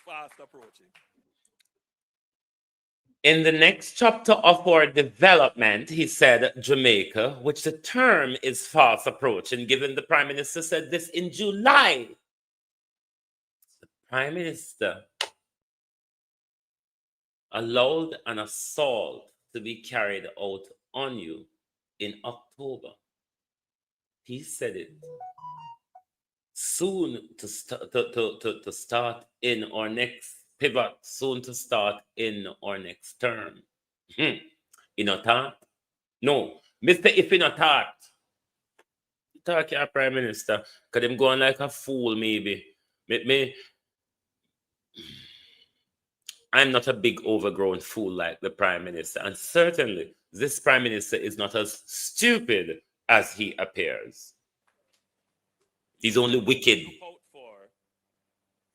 fast approaching, in the next chapter of our development, he said Jamaica, which the term is fast approaching, given the Prime Minister said this in July. The Prime Minister allowed an assault to be carried out on you in October. He said it. Soon to start in our next pivot, soon to start in our next term. You know that? No. Mr. If you not that, talk your Prime Minister, because him going like a fool maybe. I'm not a big overgrown fool like the Prime Minister, and certainly this prime minister is not as stupid as he appears. He's only wicked. Look out for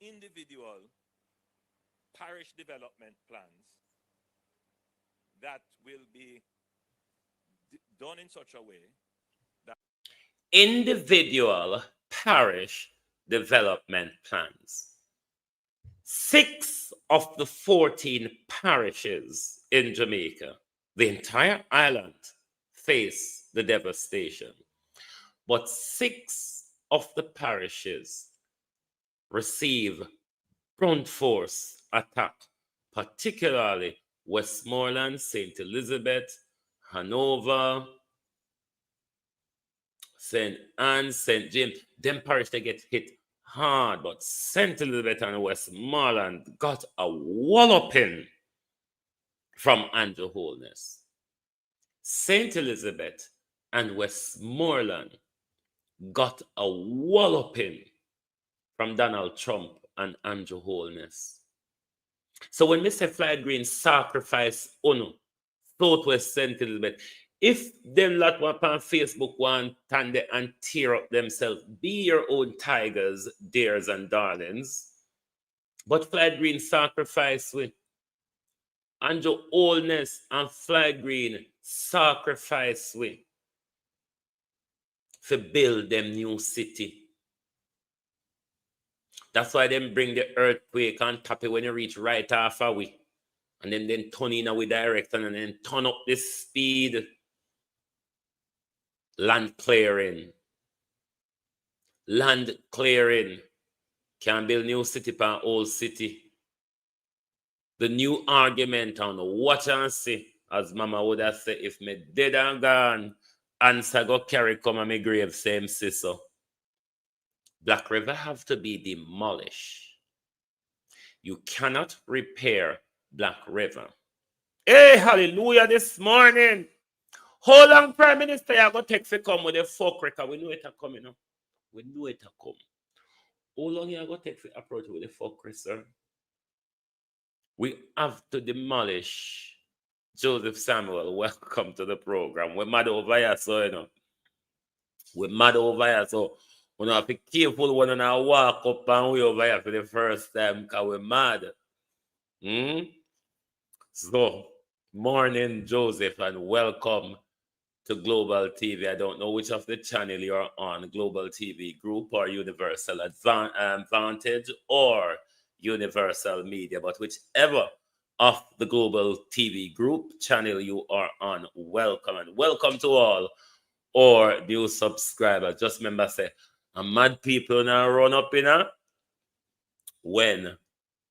individual parish development plans that will be done in such a way that Individual parish development plans. 6 of the 14 parishes in Jamaica, the entire island, face the devastation. But 6 of the parishes receive blunt force attack, particularly Westmoreland, St. Elizabeth, Hanover, St. Anne, St. James. Them parish they get hit hard, but St. Elizabeth and Westmoreland got a walloping from Andrew Holness. St. Elizabeth and Westmoreland got a walloping from Donald Trump and Andrew Holness. So when Mr. Floyd Green sacrificed Uno, Southwest St. Elizabeth, if them lot want on Facebook want stand there and tear up themselves, be your own tigers, deers, and darlings. But Floyd Green sacrificed with Andrew Holness and Floyd Green sacrificed with to build them new city. That's why them bring the earthquake and tap it when you reach right half a way. And then turn in a direction and then turn up the speed. Land clearing. Land clearing. Can build new city for old city. The new argument on watch and see, as Mama would have said, if me dead and gone, answer go carry come on my grave, same sister. Black River have to be demolished. You cannot repair Black River. Hey, hallelujah this morning. How long Prime Minister you go take to come with a folk record? We know it a come, you know. We know it a come. How long you go take to approach with a folk record, sir? We have to demolish Joseph Samuel. Welcome to the program. We're mad over here, so you know. We're mad over here, so we have to be careful when I walk up and we over here for the first time because we're mad. So, morning, Joseph, and welcome to Global TV. I don't know which of the channel you're on, Global TV Group or Universal Advantage or Universal Media, but whichever of the Global TV Group channel you are on, welcome. And welcome to all or new subscribers. Just remember, say, and mad people now run up in her when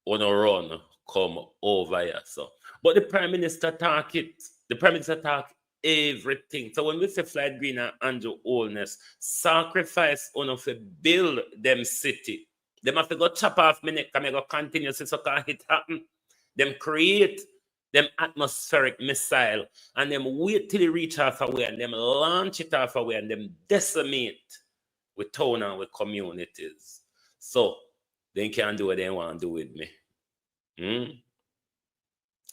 on a run come over here. So, but the Prime Minister talk it. The Prime Minister talk everything. So when we say Floyd Green and Andrew Holness sacrifice on to build them city, them have to go chop off me neck and go continue so can it happen. Them create them atmospheric missile and them wait till it reach halfway and them launch it halfway and them decimate with town and with communities. So they can't do what they want to do with me.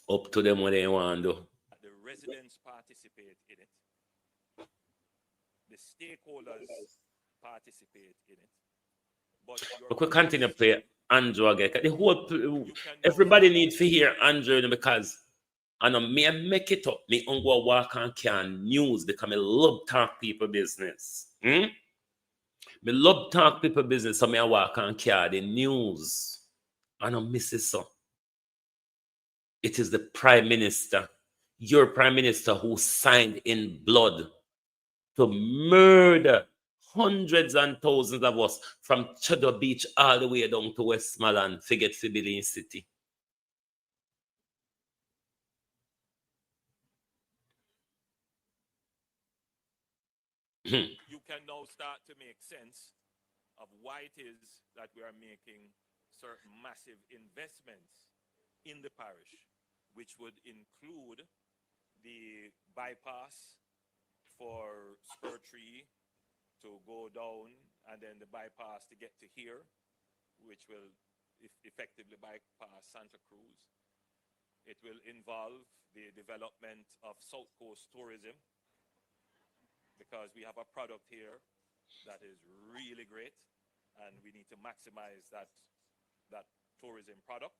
Up to them what they want to do. the residents participate in it. The stakeholders participate in it. But we could continue to play Andrew again. The whole everybody needs to hear Andrew because I know me make it up. Me on go walk and can news because I love talk people business. Me love talk people business, so me I walk and care the news. I don't miss it so. It is the Prime Minister, your Prime Minister, who signed in blood to murder hundreds and thousands of us from Cheddar Beach all the way down to Westmoreland, forget Civilian City. you can now start to make sense of why it is that we are making certain massive investments in the parish, which would include the bypass for Spur Tree to go down, and then the bypass to get to here, which will effectively bypass Santa Cruz. It will involve the development of South Coast tourism, because we have a product here that is really great, and we need to maximize that tourism product.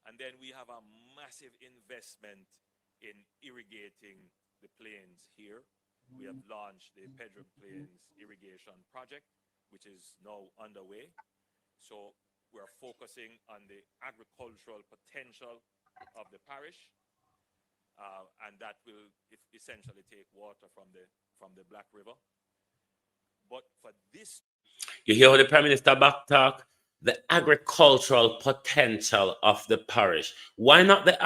And then we have a massive investment in irrigating the plains here. We have launched the Pedro Plains Irrigation Project, which is now underway. So we're focusing on the agricultural potential of the parish, and that will essentially take water from the Black River. But for this, you hear how the Prime Minister back talk? The agricultural potential of the parish. Why not the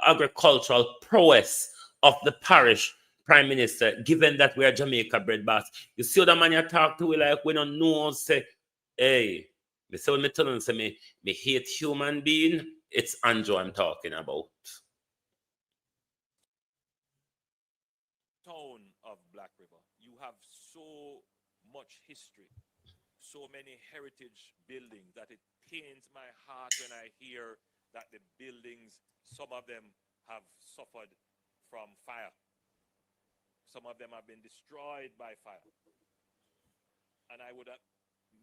agricultural prowess of the parish, Prime Minister, given that we are Jamaica bread boss? You see the man you talk to, like we don't know, say, hey, me say when me tell him, say me hate human being, it's Andrew I'm talking about. Town of Black River, you have so much history, so many heritage buildings, that it pains my heart when I hear that the buildings, some of them have suffered from fire. Some of them have been destroyed by fire. And I would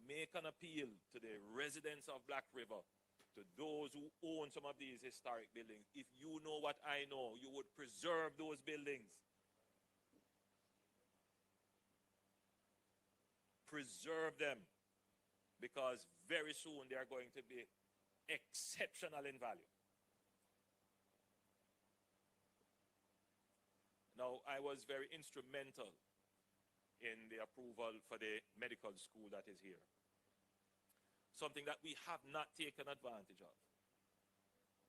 make an appeal to the residents of Black River, to those who own some of these historic buildings. If you know what I know, you would preserve those buildings. Preserve them, because very soon they are going to be exceptional in value. Now, I was very instrumental in the approval for the medical school that is here. Something that we have not taken advantage of,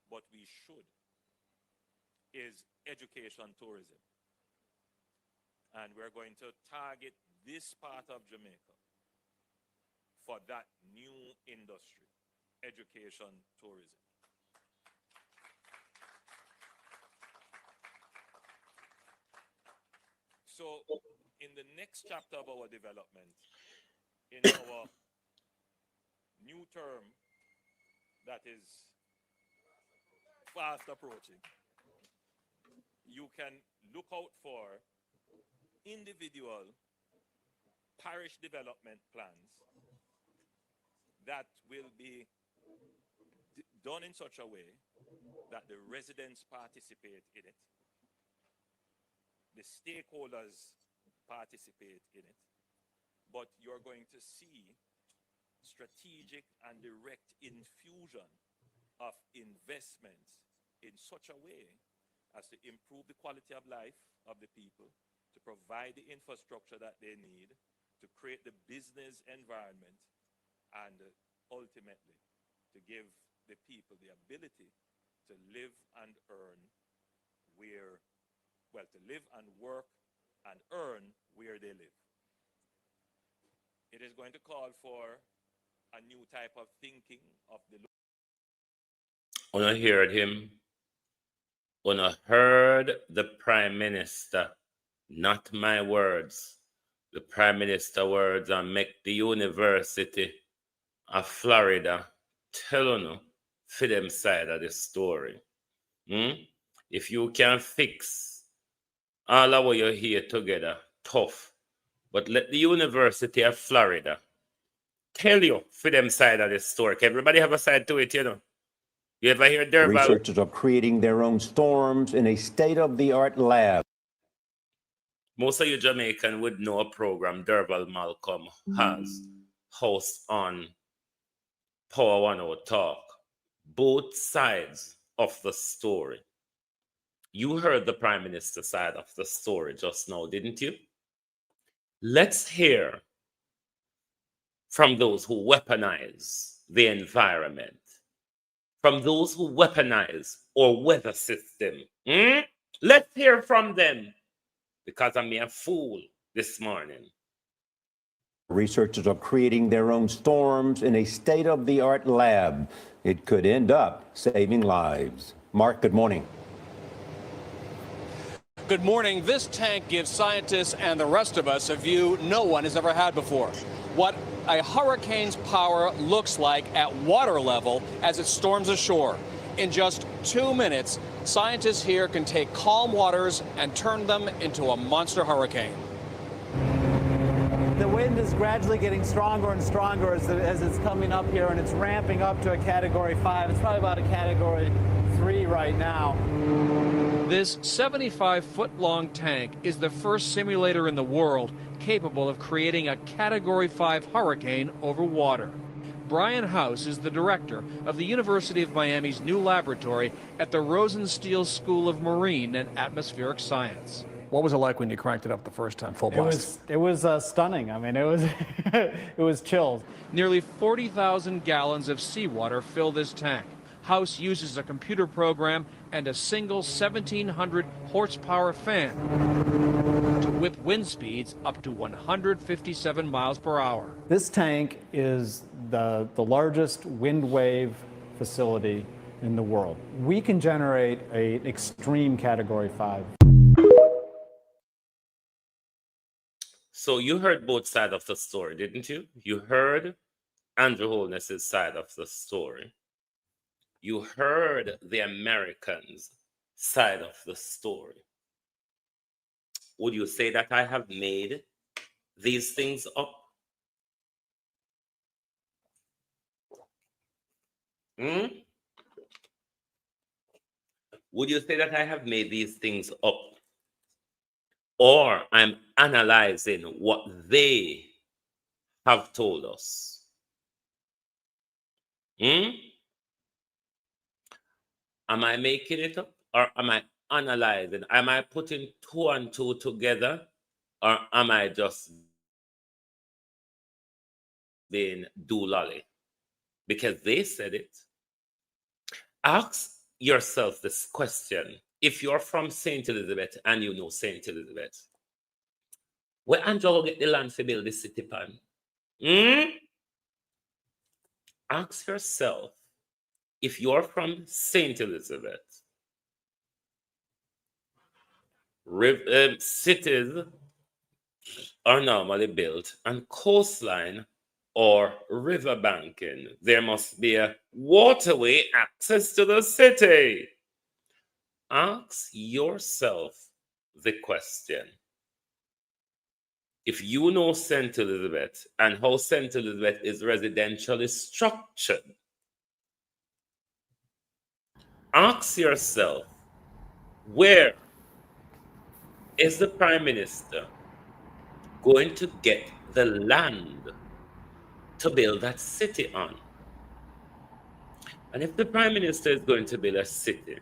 but we should, is education tourism. And we're going to target this part of Jamaica for that new industry, education tourism. So in the next chapter of our development, in our new term that is fast approaching, you can look out for individual parish development plans that will be done in such a way that the residents participate in it, the stakeholders participate in it, but you're going to see strategic and direct infusion of investments in such a way as to improve the quality of life of the people, to provide the infrastructure that they need, to create the business environment, and ultimately to give the people the ability to live and earn where, well, to live and work and earn where they live. It is going to call for a new type of thinking of the... When I heard him, when I heard the Prime Minister, not my words, the Prime Minister words, and make the University of Florida tell you for them side of the story. If you can fix all of what you hear together, tough. But let the University of Florida tell you for them side of the story. Everybody have a side to it, you know. You ever hear Durban? Researchers are creating their own storms in a state-of-the-art lab. Most of you Jamaican would know a program Durban Malcolm has host on Power 10 Talk. Both sides of the story. You heard the Prime Minister side of the story just now, didn't you? Let's hear from those who weaponize the environment, from those who weaponize our weather system. Let's hear from them, because I'm a fool this morning. Researchers are creating their own storms in a state-of-the-art lab. It could end up saving lives. Mark, good morning. Good morning. This tank gives scientists and the rest of us a view no one has ever had before. What a hurricane's power looks like at water level as it storms ashore. In just 2 minutes, scientists here can take calm waters and turn them into a monster hurricane. The wind is gradually getting stronger and stronger as it's coming up here, and it's ramping up to a Category 5. It's probably about a Category 3 right now. This 75-foot-long tank is the first simulator in the world capable of creating a Category 5 hurricane over water. Brian House is the director of the University of Miami's new laboratory at the Rosenstiel School of Marine and Atmospheric Science. What was it like when you cranked it up the first time, full blast? It was stunning. I mean, it was it was chills. Nearly 40,000 gallons of seawater fill this tank. House uses a computer program and a single 1,700 horsepower fan to whip wind speeds up to 157 miles per hour. This tank is the largest wind wave facility in the world. We can generate an extreme Category 5. So you heard both sides of the story, didn't you? You heard Andrew Holness's side of the story. You heard the Americans' side of the story. Would you say that I have made these things up? Would you say that I have made these things up? Or I'm analyzing what they have told us? Am I making it up, or am I analyzing? Am I putting 2 and 2 together, or am I just being doolally? Because they said it. Ask yourself this question. If you're from St. Elizabeth and you know St. Elizabeth, where Angelo get the land to build the city pan? Ask yourself, if you're from St. Elizabeth, cities are normally built on coastline or river banking. There must be a waterway access to the city. Ask yourself the question. If you know St. Elizabeth and how St. Elizabeth is residentially structured, ask yourself, where is the Prime Minister going to get the land to build that city on? And if the Prime Minister is going to build a city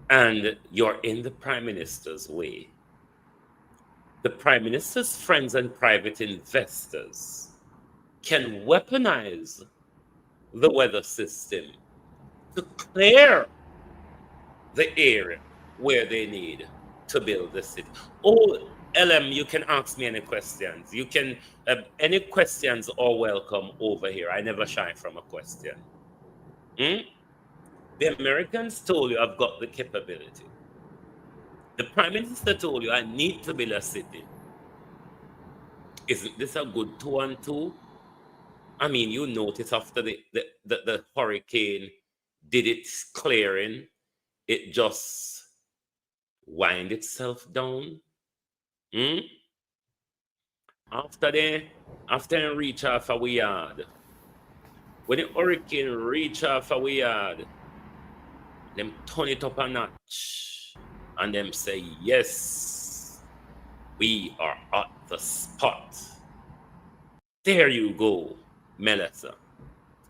and you're in the Prime Minister's way, the Prime Minister's friends and private investors can weaponize the weather system to clear the area where they need to build the city. Oh, LM, you can ask me any questions. You can, any questions are welcome over here. I never shy from a question. The Americans told you I've got the capability. The Prime Minister told you I need to build a city. Isn't this a good 2 and 2? I mean, you notice after the hurricane did its clearing, it just wind itself down. After they reach off our yard, when the hurricane reach off our yard, them turn it up a notch and them say, yes, we are at the spot. There you go, Melissa.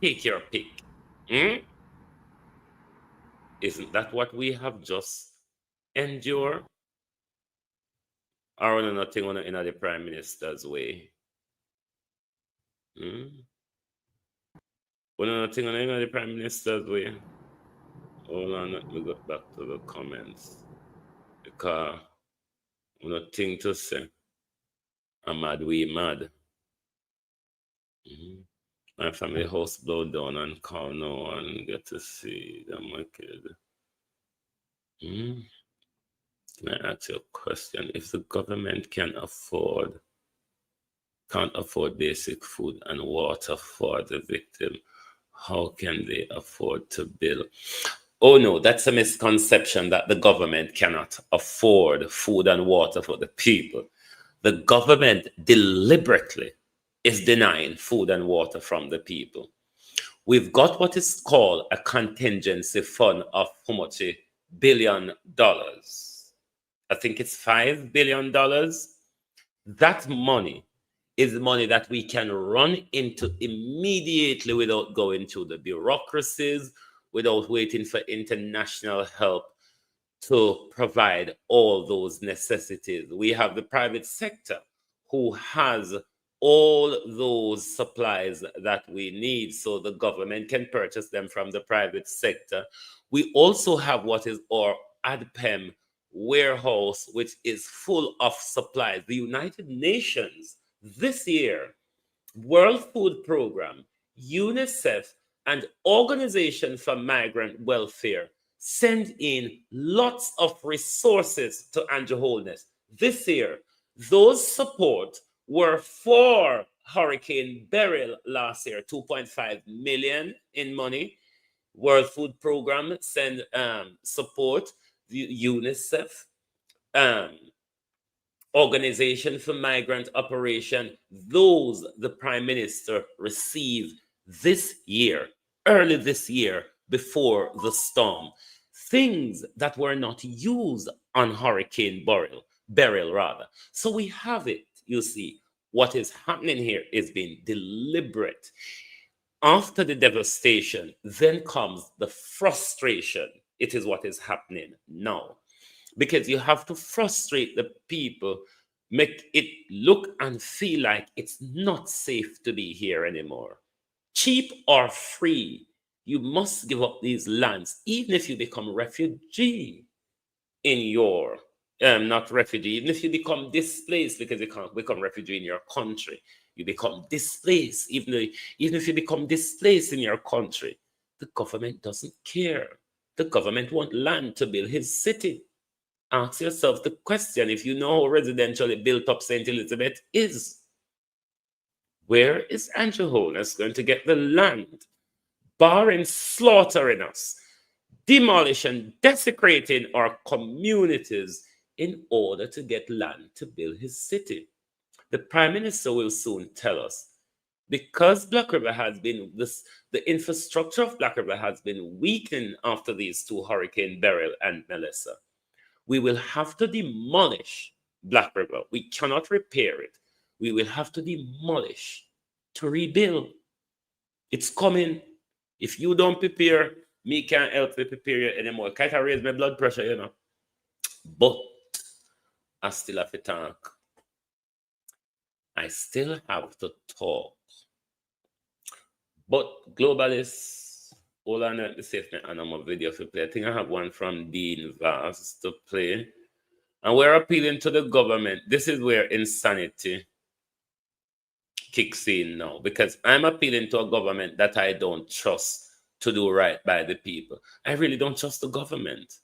Take your pick. Isn't that what we have just endured? Or nothing on in the Prime Minister's way? Nothing on the Prime Minister's way? Hold on, let me go back to the comments. Because nothing to say. I'm mad, we mad. My family house blow down and call no one get to see them wicked. Can I ask you a question? If the government can't afford basic food and water for the victim, How can they afford to build? Oh no, that's a misconception that the government cannot afford food and water for the people. The government deliberately is denying food and water from the people. We've got what is called a contingency fund of how much? $1 billion. I think it's $5 billion. That money is money that we can run into immediately without going through the bureaucracies, without waiting for international help to provide all those necessities. We have the private sector who has all those supplies that we need, so the government can purchase them from the private sector. We also have what is our ADPEM warehouse, which is full of supplies. The United Nations this year, World Food Program, UNICEF, and Organization for Migrant Welfare send in lots of resources to Andrew Holness this year. Those support were for Hurricane Beryl last year, 2.5 million in money. World Food Program send support. The UNICEF, Organization for Migrant Operation, those the Prime Minister received this year, early this year, before the storm. Things that were not used on Hurricane Beryl. So we have it, you see. What is happening here is being deliberate. After the devastation, then comes the frustration. It is what is happening now. Because you have to frustrate the people, make it look and feel like it's not safe to be here anymore. Cheap or free, you must give up these lands, even if you become refugee in your, not refugee, even if you become displaced, because you can't become refugee in your country. You become displaced, even if you become displaced in your country. The government doesn't care. The government wants land to build his city. Ask yourself the question, if you know how residentially built up St. Elizabeth is, where is Andrew Holness going to get the land? Barring slaughtering us, demolishing, desecrating our communities in order to get land to build his city. The Prime Minister will soon tell us, because Black River has been the infrastructure of Black River has been weakened after these two Hurricane Beryl and Melissa. We will have to demolish Black River. We cannot repair it. We will have to demolish to rebuild. It's coming. If you don't prepare, me can't help you prepare you anymore. Can't raise my blood pressure, you know. But I still have to talk. I still have to talk. But globalists, all I know to say, and I'm a video to play. I think I have one from Dean Vaz to play. And we're appealing to the government. This is where insanity kicks in now, because I'm appealing to a government that I don't trust to do right by the people. I really don't trust the government.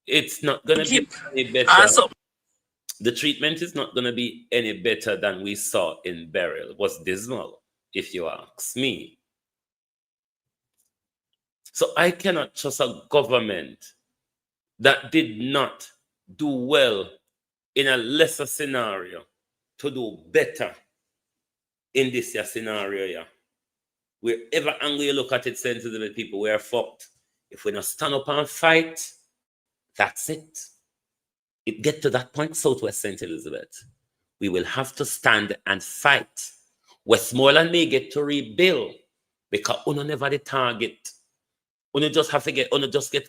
It's not going to be any better. The treatment is not going to be any better than we saw in Beryl. It was dismal, if you ask me. So I cannot trust a government that did not do well in a lesser scenario to do better in this scenario. Yeah. Wherever angle you look at it, sensitive people, we are fucked. If we don't stand up and fight, that's it. It get to that point, Southwest St. Elizabeth. We will have to stand and fight. Westmoreland may get to rebuild because uno never the target. Uno just have to get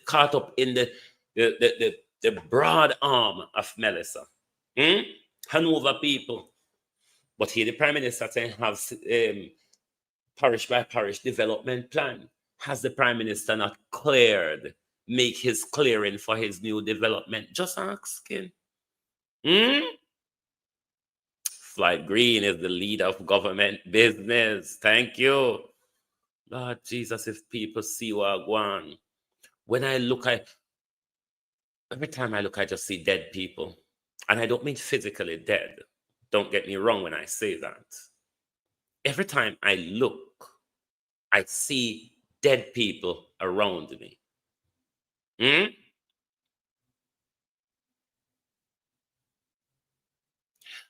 caught up in the broad arm of Melissa. Hanover people. But here the Prime Minister saying have parish by parish development plan. Has the Prime Minister not make his clearing for his new development? Just asking. Floyd Green is the leader of government business. Thank you. Lord Jesus, if people see what I want. When I look, every time I look, I just see dead people. And I don't mean physically dead. Don't get me wrong when I say that. Every time I look, I see dead people around me.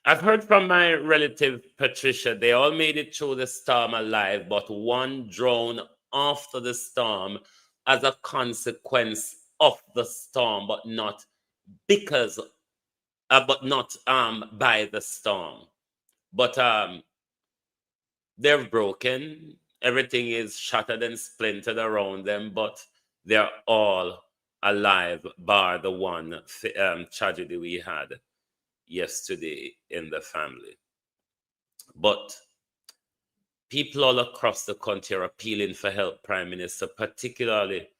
I've heard from my relative Patricia, they all made it through the storm alive, but one drowned after the storm as a consequence of the storm, but not because, but not by the storm. But they're broken. Everything is shattered and splintered around them, but they're all alive, bar the one tragedy we had yesterday in the family. But people all across the country are appealing for help, Prime Minister, particularly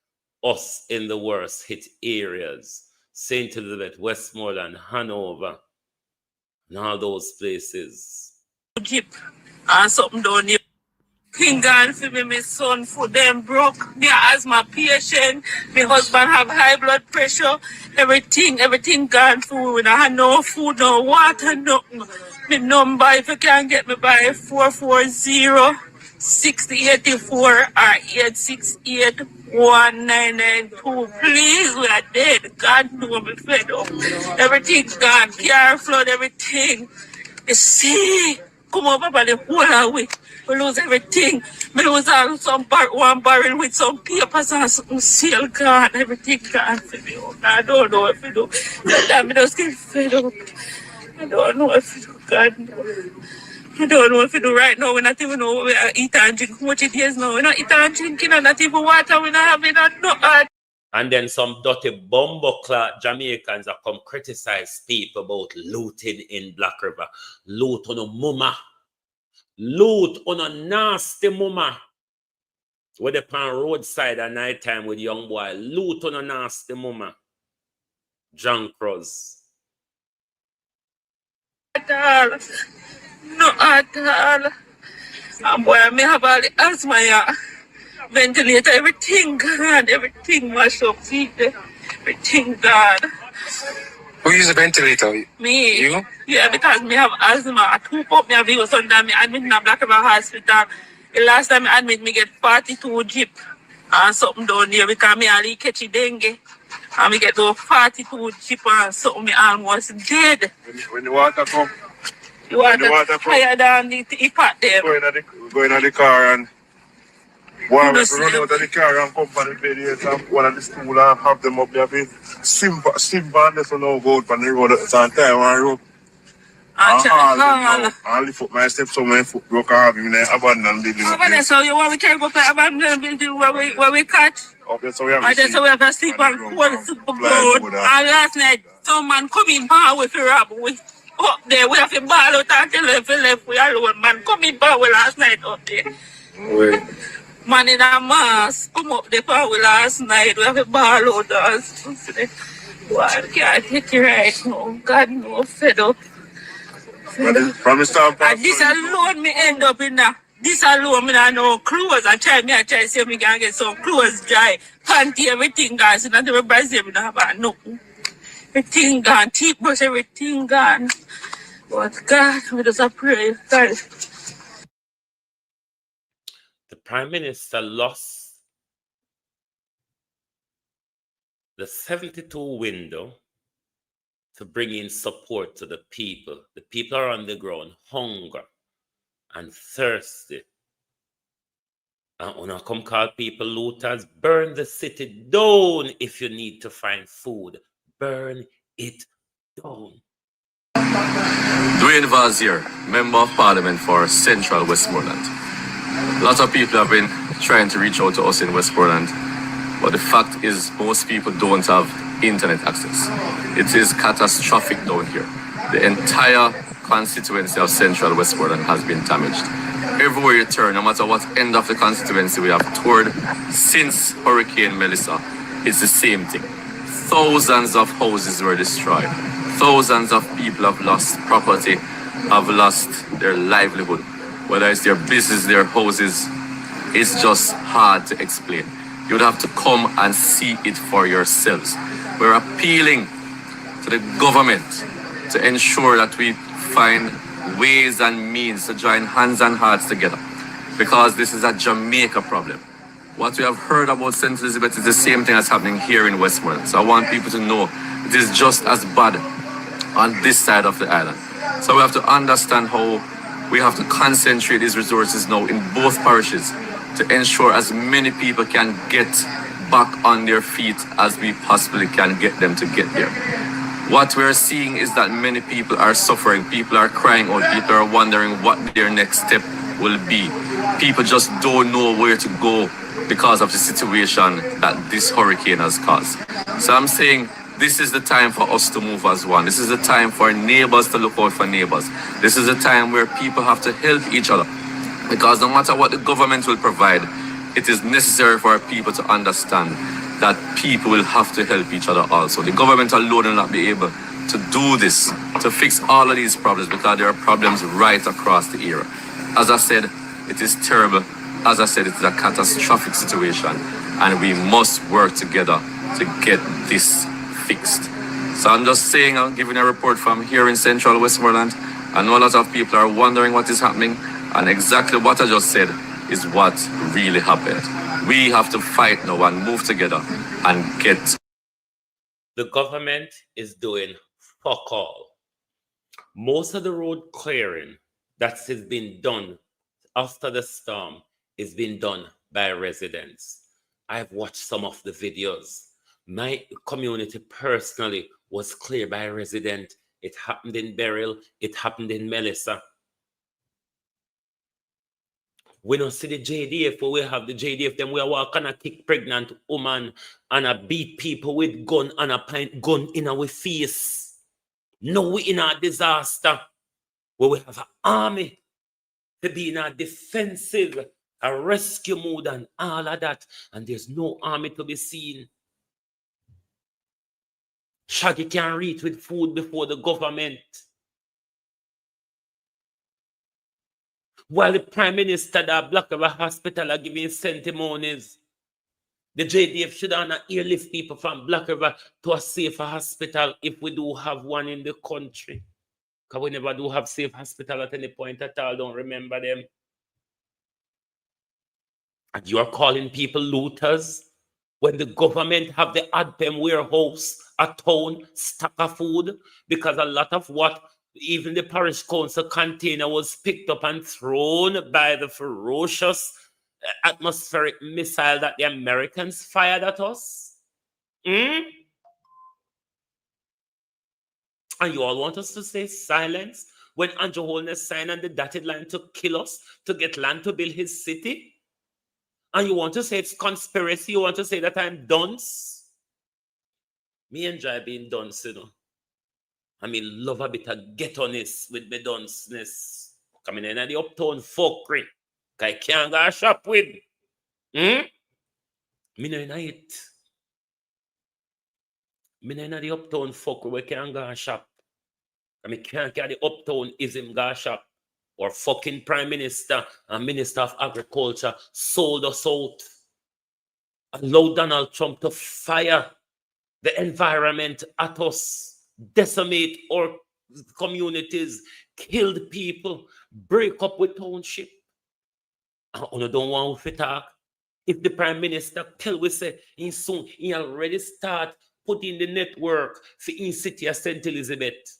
us in the worst hit areas, St. Elizabeth, Westmoreland, Hanover, and all those places. Jeep and something down here. King God for me, my son, for them broke. Me as my patient. My husband have high blood pressure. Everything gone through. When I had no food, no water, nothing. My number, if you can get me by 440-6084 or 868-1992. Please, we are dead. God know me fed up. Everything's gone. Car flood, everything. You see, come over by the whole away. We lose everything. We lose one barrel with some papers and some seal gone. Everything gone for me. I don't know if you do. Sometimes I just get fed up. I don't know if you do. God knows. I don't know if you do right now. We not even know what we eat and drink. How much it is now? We not eat and drinking and not even water. We not having no. And then some dirty bumbo-clad Jamaicans that come criticize people about looting in Black River. Loot on a mama. Loot on a nasty mama. Where they pan roadside at night time with young boy. Loot on a nasty mama. John Cross. At all. No at all. And boy, I may have all the asthma, yeah. Ventilator, everything gone, everything mashed up, everything gone. Who use a ventilator? Me. You? Yeah, because me have asthma. I took up my views on that. Me admit in a Black River Hospital. The last time I admit, me get 42 drip and something down there because me only catch dengue. And me get those 42 drip and something, me almost dead. When the water come, The water higher than the pot them. Go in the car and one of us run out of the car and come from the bed here and one of the stool and have them up there. Simple and this one now go out on the road at the time on the road. I'll lift up my steps so my foot broke and have him in the abandoned building. Okay, so you want me to go to the abandoned building where we catch? Okay, so we have to sleep on cold super good. And last night, some man come in bar with a rob. We up there, we have to ball out until left we alone. Man come in bar with last night up there. Wait. Man in a mask, come up the bar with last night. We have a ball out us. Boy, I can't take it right now. God no, fed up. From the start, and this alone me end up in that. This alone me not no clothes. I try to see if me can get some clothes dry. Panty, everything gone. So not everybody say me not have nothing. Everything gone. Teeth brush, everything gone. But God, we just pray. God. The Prime Minister lost the 72 window to bring in support to the people. The people are on the ground, hunger and thirsty. And when I come call people looters, burn the city down if you need to find food. Burn it down. Dwayne Vazier, Member of Parliament for Central Westmoreland. A lot of people have been trying to reach out to us in Westmoreland, but the fact is most people don't have internet access. It is catastrophic down here. The entire constituency of Central Westmoreland has been damaged. Everywhere you turn, no matter what end of the constituency we have toured since Hurricane Melissa, it's the same thing. Thousands of houses were destroyed. Thousands of people have lost property, have lost their livelihood. Whether it's their business, their houses, it's just hard to explain. You'd have to come and see it for yourselves. We're appealing to the government to ensure that we find ways and means to join hands and hearts together, because this is a Jamaica problem. What we have heard about St. Elizabeth is the same thing that's happening here in Westmoreland. So I want people to know it is just as bad on this side of the island. So we have to understand how we have to concentrate these resources now in both parishes to ensure as many people can get back on their feet as we possibly can get them to get there. What we're seeing is that many people are suffering, people are crying out, people are wondering what their next step will be. People just don't know where to go because of the situation that this hurricane has caused. So I'm saying this is the time for us to move as one. This is the time for neighbors to look out for neighbors. This is the time where people have to help each other. Because no matter what the government will provide, it is necessary for people to understand that people will have to help each other also. The government alone will not be able to do this, to fix all of these problems, because there are problems right across the area. As I said, it is terrible. As I said, it is a catastrophic situation, and we must work together to get this fixed. So I'm just saying, I'm giving a report from here in Central Westmoreland. I know a lot of people are wondering what is happening, and exactly what I just said is what really happened. We have to fight now and move together and get. The government is doing fuck all. Most of the road clearing that has been done after the storm is being done by residents. I've watched some of the videos. My community personally was cleared by a resident. It happened in Beryl. It happened in Melissa. We don't see the JDF, but we have the JDF. Then we are walking a kick pregnant woman and a beat people with gun and a pint gun in our face. No, we in a disaster where we have an army to be in a defensive, a rescue mode and all of that. And there's no army to be seen. Shaggy can reach with food before the government. While the Prime Minister that Black River Hospital are giving sentimonies, the JDF should not airlift people from Black River to a safer hospital if we do have one in the country. Because we never do have safe hospital at any point at all. Don't remember them. And you are calling people looters when the government have the Adpem warehouse, a town, stack of food, because a lot of what even the parish council container was picked up and thrown by the ferocious atmospheric missile that the Americans fired at us. And you all want us to say silence when Andrew Holness signed on the dotted line to kill us to get land to build his city? And you want to say it's conspiracy? You want to say that I'm dunce? Me enjoy being dunce, you know. I mean, love a bit of ghetto-ness with me dunceness. Coming in at the uptown folkry. I can't go shop with. Me no in it. Me no in the uptown folkry where can't go shop. I mean, can't get the uptown-ism go shop. Or fucking Prime Minister and Minister of Agriculture sold us out. Allowed Donald Trump to fire the environment at us. Decimate our communities, killed people, break up with township. And don't want to talk. If the Prime Minister tell we say in soon, he already start putting the network for in city of St. Elizabeth.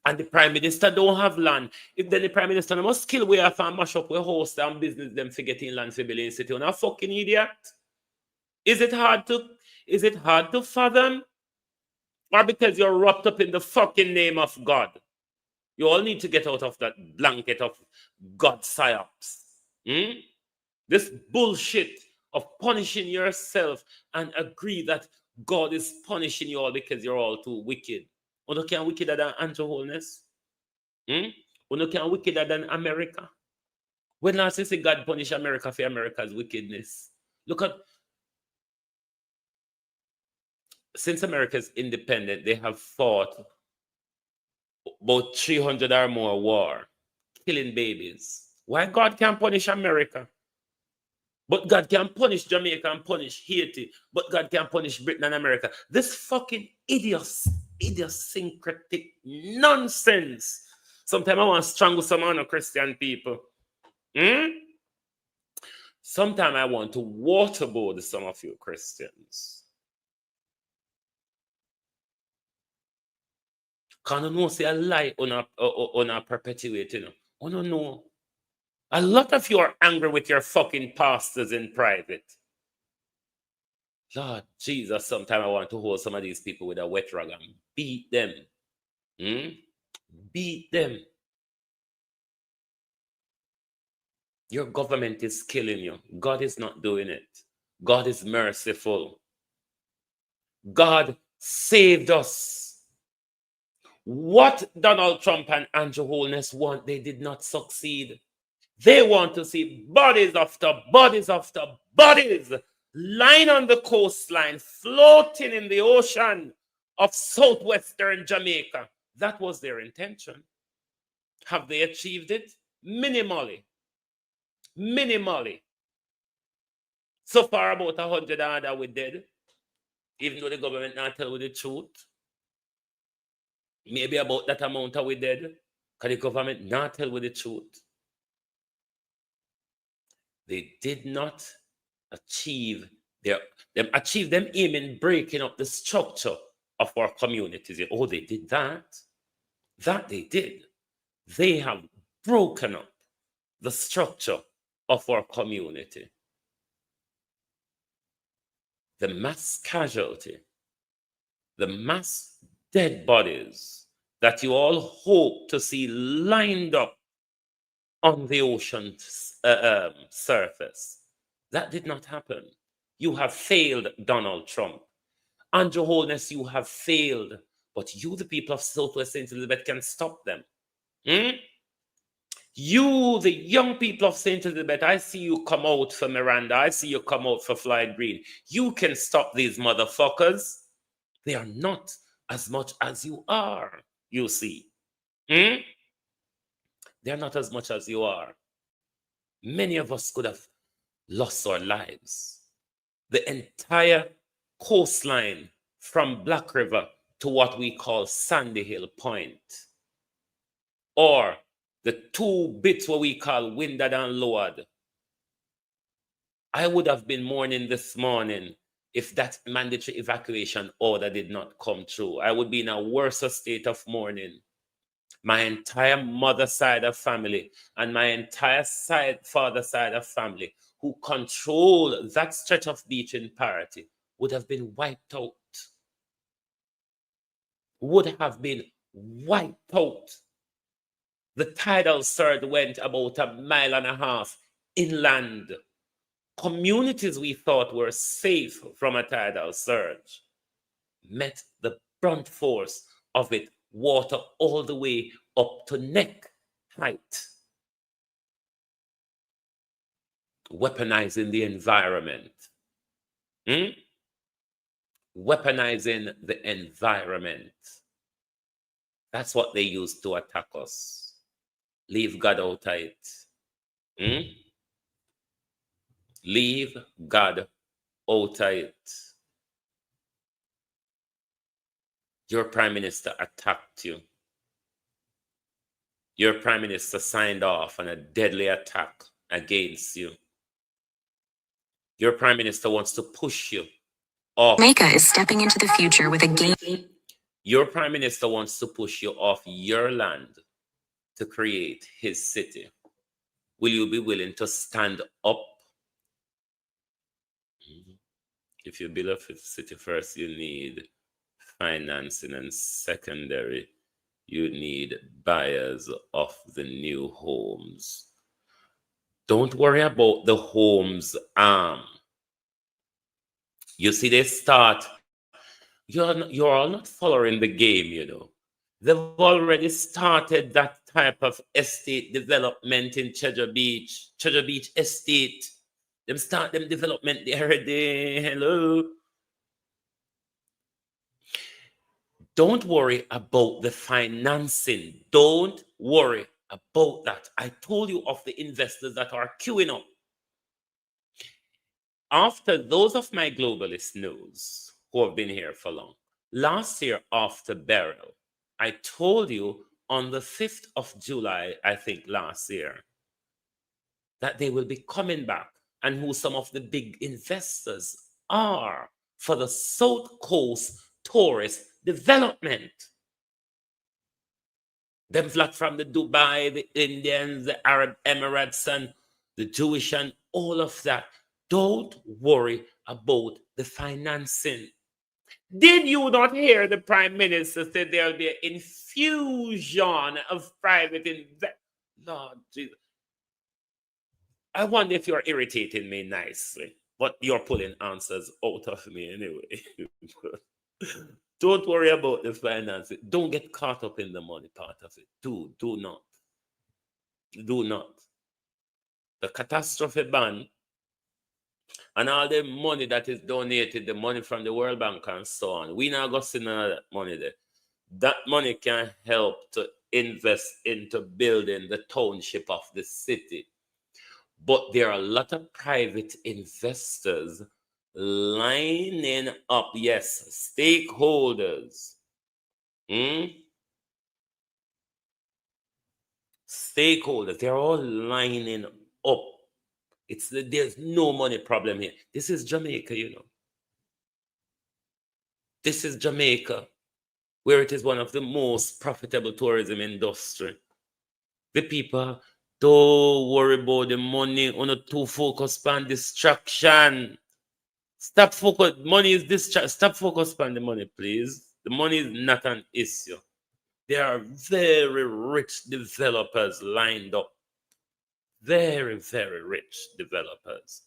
And the Prime Minister don't have land. If then the Prime Minister must kill we have and mash up we host and business them for getting land for building city. You're not fucking idiot. Is it hard to fathom? Or because you're wrapped up in the fucking name of God? You all need to get out of that blanket of God psyops. This bullshit of punishing yourself and agree that God is punishing you all because you're all too wicked. You can't wickeder than Andrew Holness? You can't wickeder than America? When last you say God punish America for America's wickedness? Look at, since America's independent, they have fought about 300 or more war, killing babies. Why God can't punish America? But God can punish Jamaica and punish Haiti, but God can punish Britain and America. This fucking idiosyncratic nonsense. Sometimes I want to strangle some other Christian people. Sometimes I want to waterboard some of you Christians. Can you know say a lie on a perpetuating? Oh no. A lot of you are angry with your fucking pastors in private. Lord Jesus, sometimes I want to hold some of these people with a wet rag and beat them. Beat them. Your government is killing you. God is not doing it. God is merciful. God saved us. What Donald Trump and Andrew Holness want, they did not succeed. They want to see bodies after bodies after bodies lying on the coastline, floating in the ocean of southwestern Jamaica. That was their intention. Have they achieved it? Minimally. Minimally. So far, about 100 other we dead, even though the government not tell you the truth. Maybe about that amount we dead, because the government not tell you the truth. They did not achieve them aim in breaking up the structure of our communities. Oh, they did that. That they did. They have broken up the structure of our community. The mass casualty, the mass dead bodies that you all hope to see lined up on the ocean surface, that did not happen. You have failed, Donald Trump. Andrew Holness, you have failed. But you, the people of Southwest St. Elizabeth, can stop them. You, the young people of St. Elizabeth, I see you come out for Miranda. I see you come out for Floyd Green. You can stop these motherfuckers. They are not as much as you are, you see. They're not as much as you are. Many of us could have lost our lives. The entire coastline from Black River to what we call Sandy Hill Point, or the two bits what we call Windad and Load. I would have been mourning this morning if that mandatory evacuation order did not come true. I would be in a worse state of mourning. My entire mother side of family and my entire father side of family who control that stretch of beach in Parity would have been wiped out. Would have been wiped out. The tidal surge went about 1.5 miles inland. Communities we thought were safe from a tidal surge met the brunt force of it, water all the way up to neck height. Weaponizing the environment. Weaponizing the environment. That's what they use to attack us. Leave God out of it. Leave God out of it. Your prime minister attacked you. Your prime minister signed off on a deadly attack against you. Your prime minister wants to push you off. Jamaica is stepping into the future with a game. Your prime minister wants to push you off your land to create his city. Will you be willing to stand up? If you build a city first, you need financing, and secondary, you need buyers of the new homes. Don't worry about the homes. You see, they start. You're all not following the game, you know. They've already started that type of estate development in Treasure Beach Estate. Them start them development there already. Hello. Don't worry about the financing. Don't worry about that. I told you of the investors that are queuing up. After those of my globalist news who have been here for long, last year after Beryl, I told you on the 5th of July, I think last year, that they will be coming back and who some of the big investors are for the South Coast tourist development. Them flock from the Dubai, the Indians, the Arab Emirates, and the Jewish, and all of that. Don't worry about the financing. Did you not hear the Prime Minister say there'll be an infusion of private investment? Lord Jesus. I wonder if you're irritating me nicely, but you're pulling answers out of me anyway. Don't worry about the finances. Don't get caught up in the money part of it. Do not. Do not. The catastrophe bond and all the money that is donated, the money from the World Bank and so on, we now got none of that money there. That money can help to invest into building the township of the city. But there are a lot of private investors lining up, yes, stakeholders. Stakeholders, they're all lining up. There's no money problem here. This is Jamaica, you know. This is Jamaica, where it is one of the most profitable tourism industry. The people don't worry about the money, on a too focused on distraction. Stop focus. Money is distraction. Stop focus on the money, please. The money is not an issue. There are very rich developers lined up. Very, very rich developers.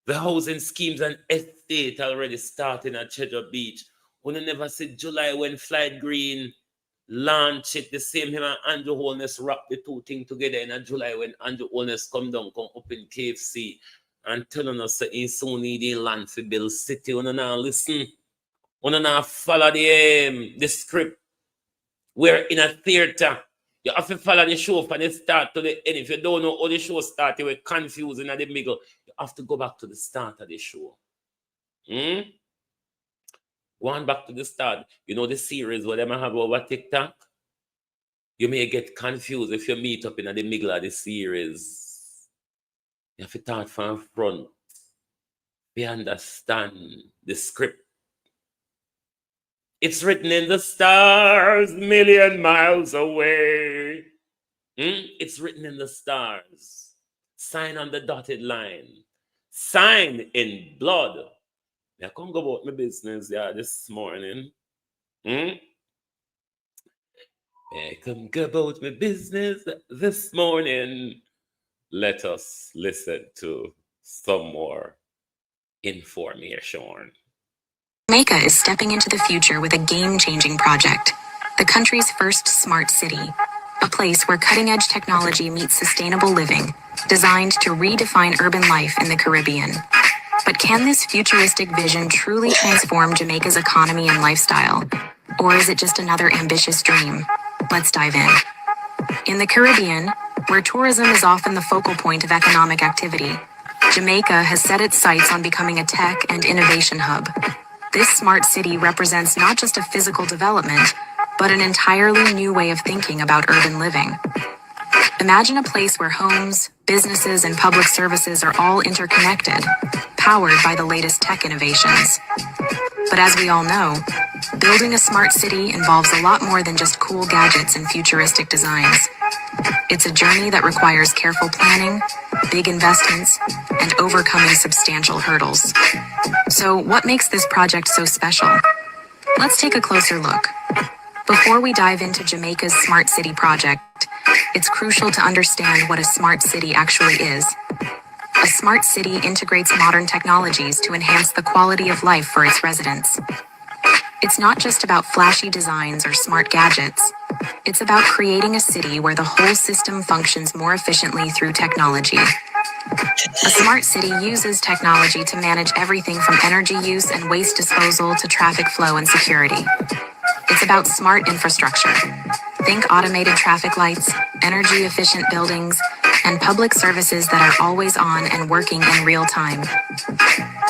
The housing schemes and estate already starting at Cheddar Beach. We never see July when Floyd Green launched it. The same him and Andrew Holness wrap the two things together in July when Andrew Holness come up in KFC and telling us that he soon need land to build city. We now listen. We now follow the script. We're in a theater. You have to follow the show from the start to the end. If you don't know how the show started, you were confused in the middle. You have to go back to the start of the show. Going back to the start, you know the series where they have over TikTok? You may get confused if you meet up in the middle of the series. You have to start from front. We understand the script. It's written in the stars, million miles away. It's written in the stars. Sign on the dotted line. Signed in blood. I come go about my business this morning. I come go about my business this morning. Let us listen to some more information. Jamaica is stepping into the future with a game-changing project, the country's first smart city, a place where cutting-edge technology meets sustainable living, designed to redefine urban life in the Caribbean. But can this futuristic vision truly transform Jamaica's economy and lifestyle? Or is it just another ambitious dream? Let's dive in. In the Caribbean, where tourism is often the focal point of economic activity, Jamaica has set its sights on becoming a tech and innovation hub. This smart city represents not just a physical development, but an entirely new way of thinking about urban living. Imagine a place where homes, businesses, and public services are all interconnected, powered by the latest tech innovations. But as we all know, building a smart city involves a lot more than just cool gadgets and futuristic designs. It's a journey that requires careful planning, big investments, and overcoming substantial hurdles. So what makes this project so special? Let's take a closer look. Before we dive into Jamaica's Smart City project, it's crucial to understand what a smart city actually is. A smart city integrates modern technologies to enhance the quality of life for its residents. It's not just about flashy designs or smart gadgets. It's about creating a city where the whole system functions more efficiently through technology. A smart city uses technology to manage everything from energy use and waste disposal to traffic flow and security. It's about smart infrastructure. Think automated traffic lights, energy-efficient buildings, and public services that are always on and working in real time.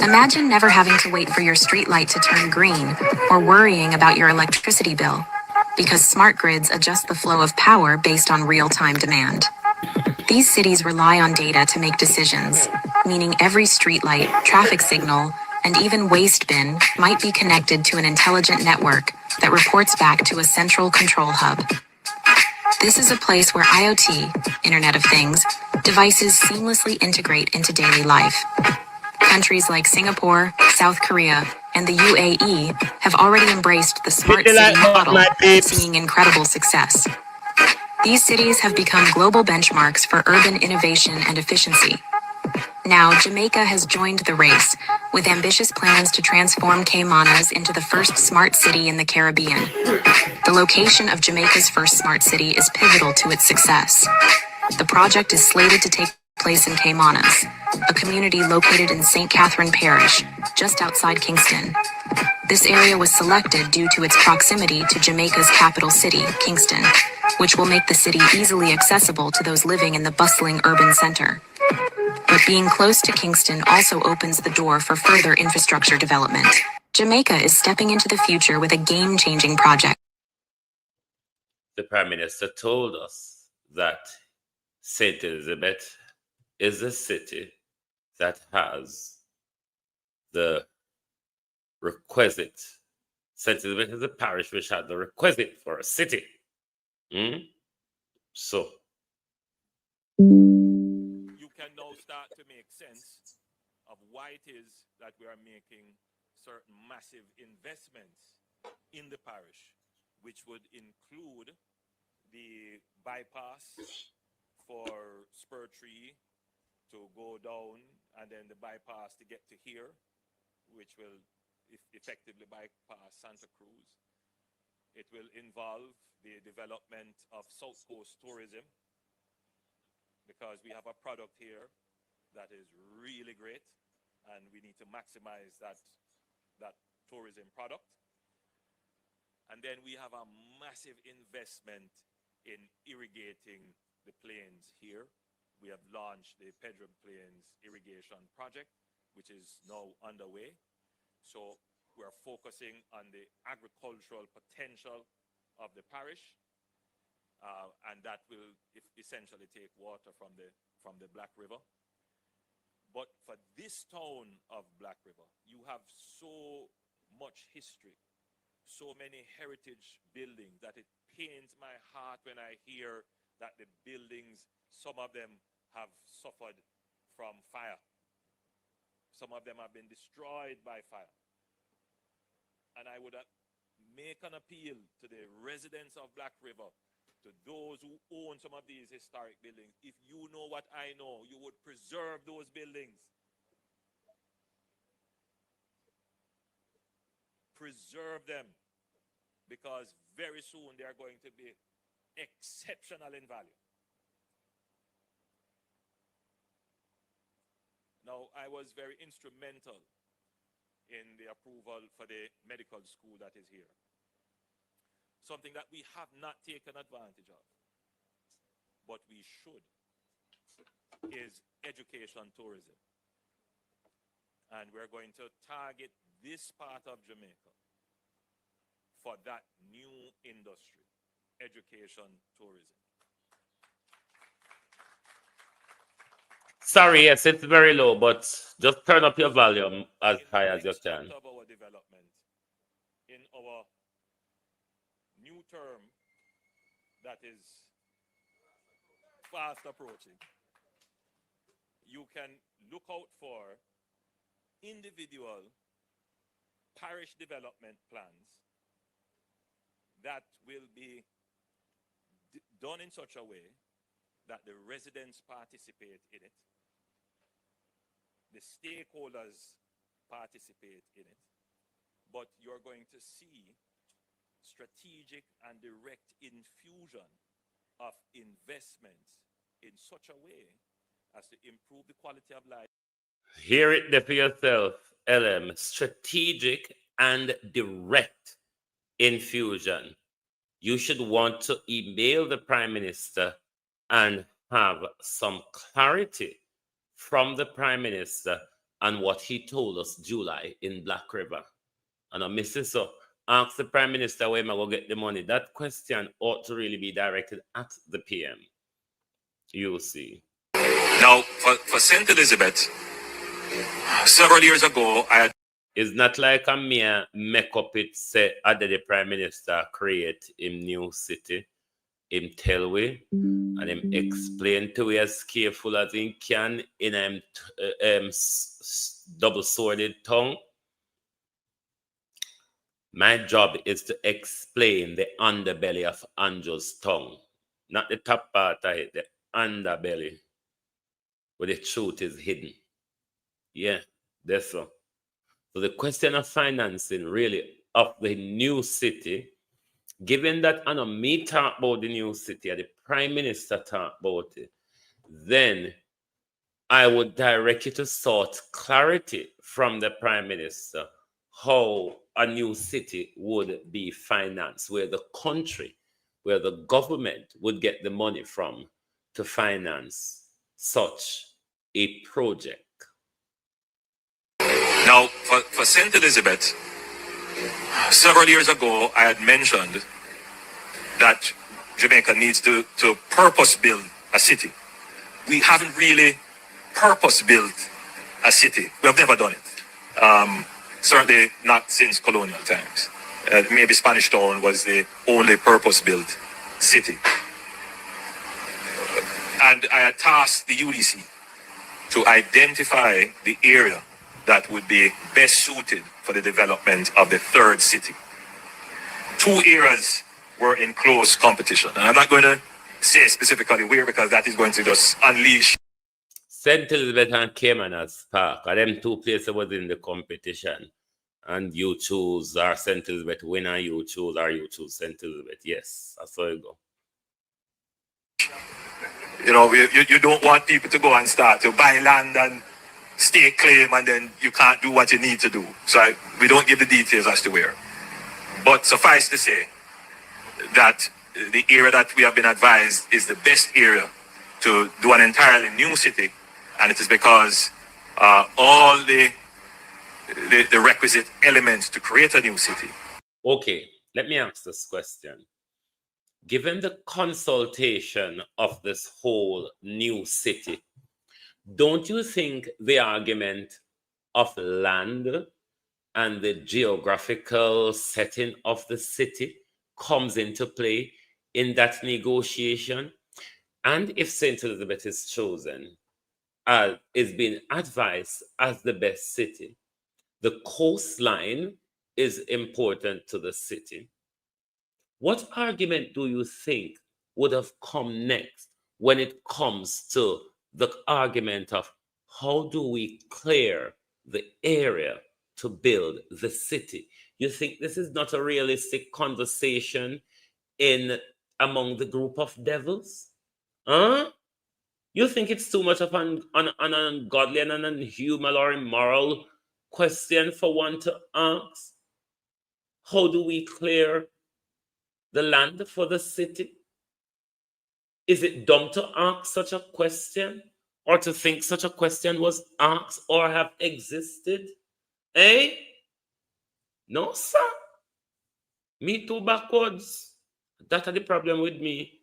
Imagine never having to wait for your street light to turn green or worrying about your electricity bill, because smart grids adjust the flow of power based on real-time demand. These cities rely on data to make decisions, meaning every streetlight, traffic signal, and even waste bin might be connected to an intelligent network that reports back to a central control hub. This is a place where IoT, Internet of Things, devices seamlessly integrate into daily life. Countries like Singapore, South Korea, and the UAE have already embraced the smart city model, seeing incredible success. These cities have become global benchmarks for urban innovation and efficiency. Now, Jamaica has joined the race, with ambitious plans to transform Caymanas into the first smart city in the Caribbean. The location of Jamaica's first smart city is pivotal to its success. The project is slated to take place in Caymanas, a community located in St. Catherine Parish, just outside Kingston. This area was selected due to its proximity to Jamaica's capital city, Kingston, which will make the city easily accessible to those living in the bustling urban center. But being close to Kingston also opens the door for further infrastructure development. Jamaica is stepping into the future with a game-changing project. The Prime Minister told us that St. Elizabeth is a city that has the requisite. St. Elizabeth is a parish which had the requisite for a city. So you can now start to make sense of why it is that we are making certain massive investments in the parish, which would include the bypass for Spur Tree to go down, and then the bypass to get to here, which will effectively bypass Santa Cruz. It will involve the development of South Coast tourism, because we have a product here that is really great, and we need to maximize that tourism product. And then we have a massive investment in irrigating the plains here. We have launched the Pedram Plains Irrigation Project, which is now underway. So we're focusing on the agricultural potential of the parish, and that will essentially take water from the Black River. But for this town of Black River, you have so much history, so many heritage buildings, that it pains my heart when I hear that the buildings, some of them have suffered from fire. Some of them have been destroyed by fire. And I would make an appeal to the residents of Black River, to those who own some of these historic buildings. If you know what I know, you would preserve those buildings. Preserve them, because very soon they are going to be exceptional in value. Now, I was very instrumental in the approval for the medical school that is here. Something that we have not taken advantage of, but we should, is education tourism. And we're going to target this part of Jamaica for that new industry, education tourism. sorry, yes, it's very low, but just turn up your volume as high as you can. Of our development, in our new term that is fast approaching, you can look out for individual parish development plans that will be done in such a way that the residents participate in it, the stakeholders participate in it, but you're going to see strategic and direct infusion of investments in such a way as to improve the quality of life. Hear it there for yourself, LM. Strategic and direct infusion. You should want to email the Prime Minister and have some clarity from the Prime Minister on what he told us July in Black River. And I miss it, so ask the Prime Minister where am I going to get the money. That question ought to really be directed at the PM. You see. Now, for St. Elizabeth, several years ago, I had... It's not like a mere make up it say other the Prime Minister create him new city, him tell we, and him explain to we as careful as he can in a double-sworded tongue. My job is to explain the underbelly of Andrew's tongue, not the top part of it, the underbelly, where the truth is hidden. Yeah, that's so. So the question of financing really of the new city, given that I know me talk about the new city and the Prime Minister talk about it, then I would direct you to sought clarity from the Prime Minister how a new city would be financed, where the country, where the government would get the money from to finance such a project. Now, for St. Elizabeth, several years ago, I had mentioned that Jamaica needs to purpose build a city. We haven't really purpose built a city. We have never done it. Certainly not since colonial times. Maybe Spanish Town was the only purpose built city. And I had tasked the UDC to identify the area that would be best suited for the development of the third city. Two areas were in close competition. And I'm not going to say specifically where, because that is going to just unleash. St. Elizabeth and Caymanas Park, and them two places was in the competition. And you choose our St. Elizabeth winner, you choose St. Elizabeth. Yes, that's how it go. You know, you don't want people to go and start to buy land and stake claim, and then you can't do what you need to do. So we don't give the details as to where. But suffice to say that the area that we have been advised is the best area to do an entirely new city, and it is because all the requisite elements to create a new city. Okay, let me ask this question. Given the consultation of this whole new city, don't you think the argument of land and the geographical setting of the city comes into play in that negotiation? And if St. Elizabeth is chosen, is being advised as the best city, the coastline is important to the city. What argument do you think would have come next when it comes to the argument of how do we clear the area to build the city? You think this is not a realistic conversation among the group of devils? Huh? You think it's too much of an ungodly and an inhuman or immoral question for one to ask? How do we clear the land for the city? Is it dumb to ask such a question, or to think such a question was asked or have existed? Eh? No, sir. Me too backwards. That's the problem with me.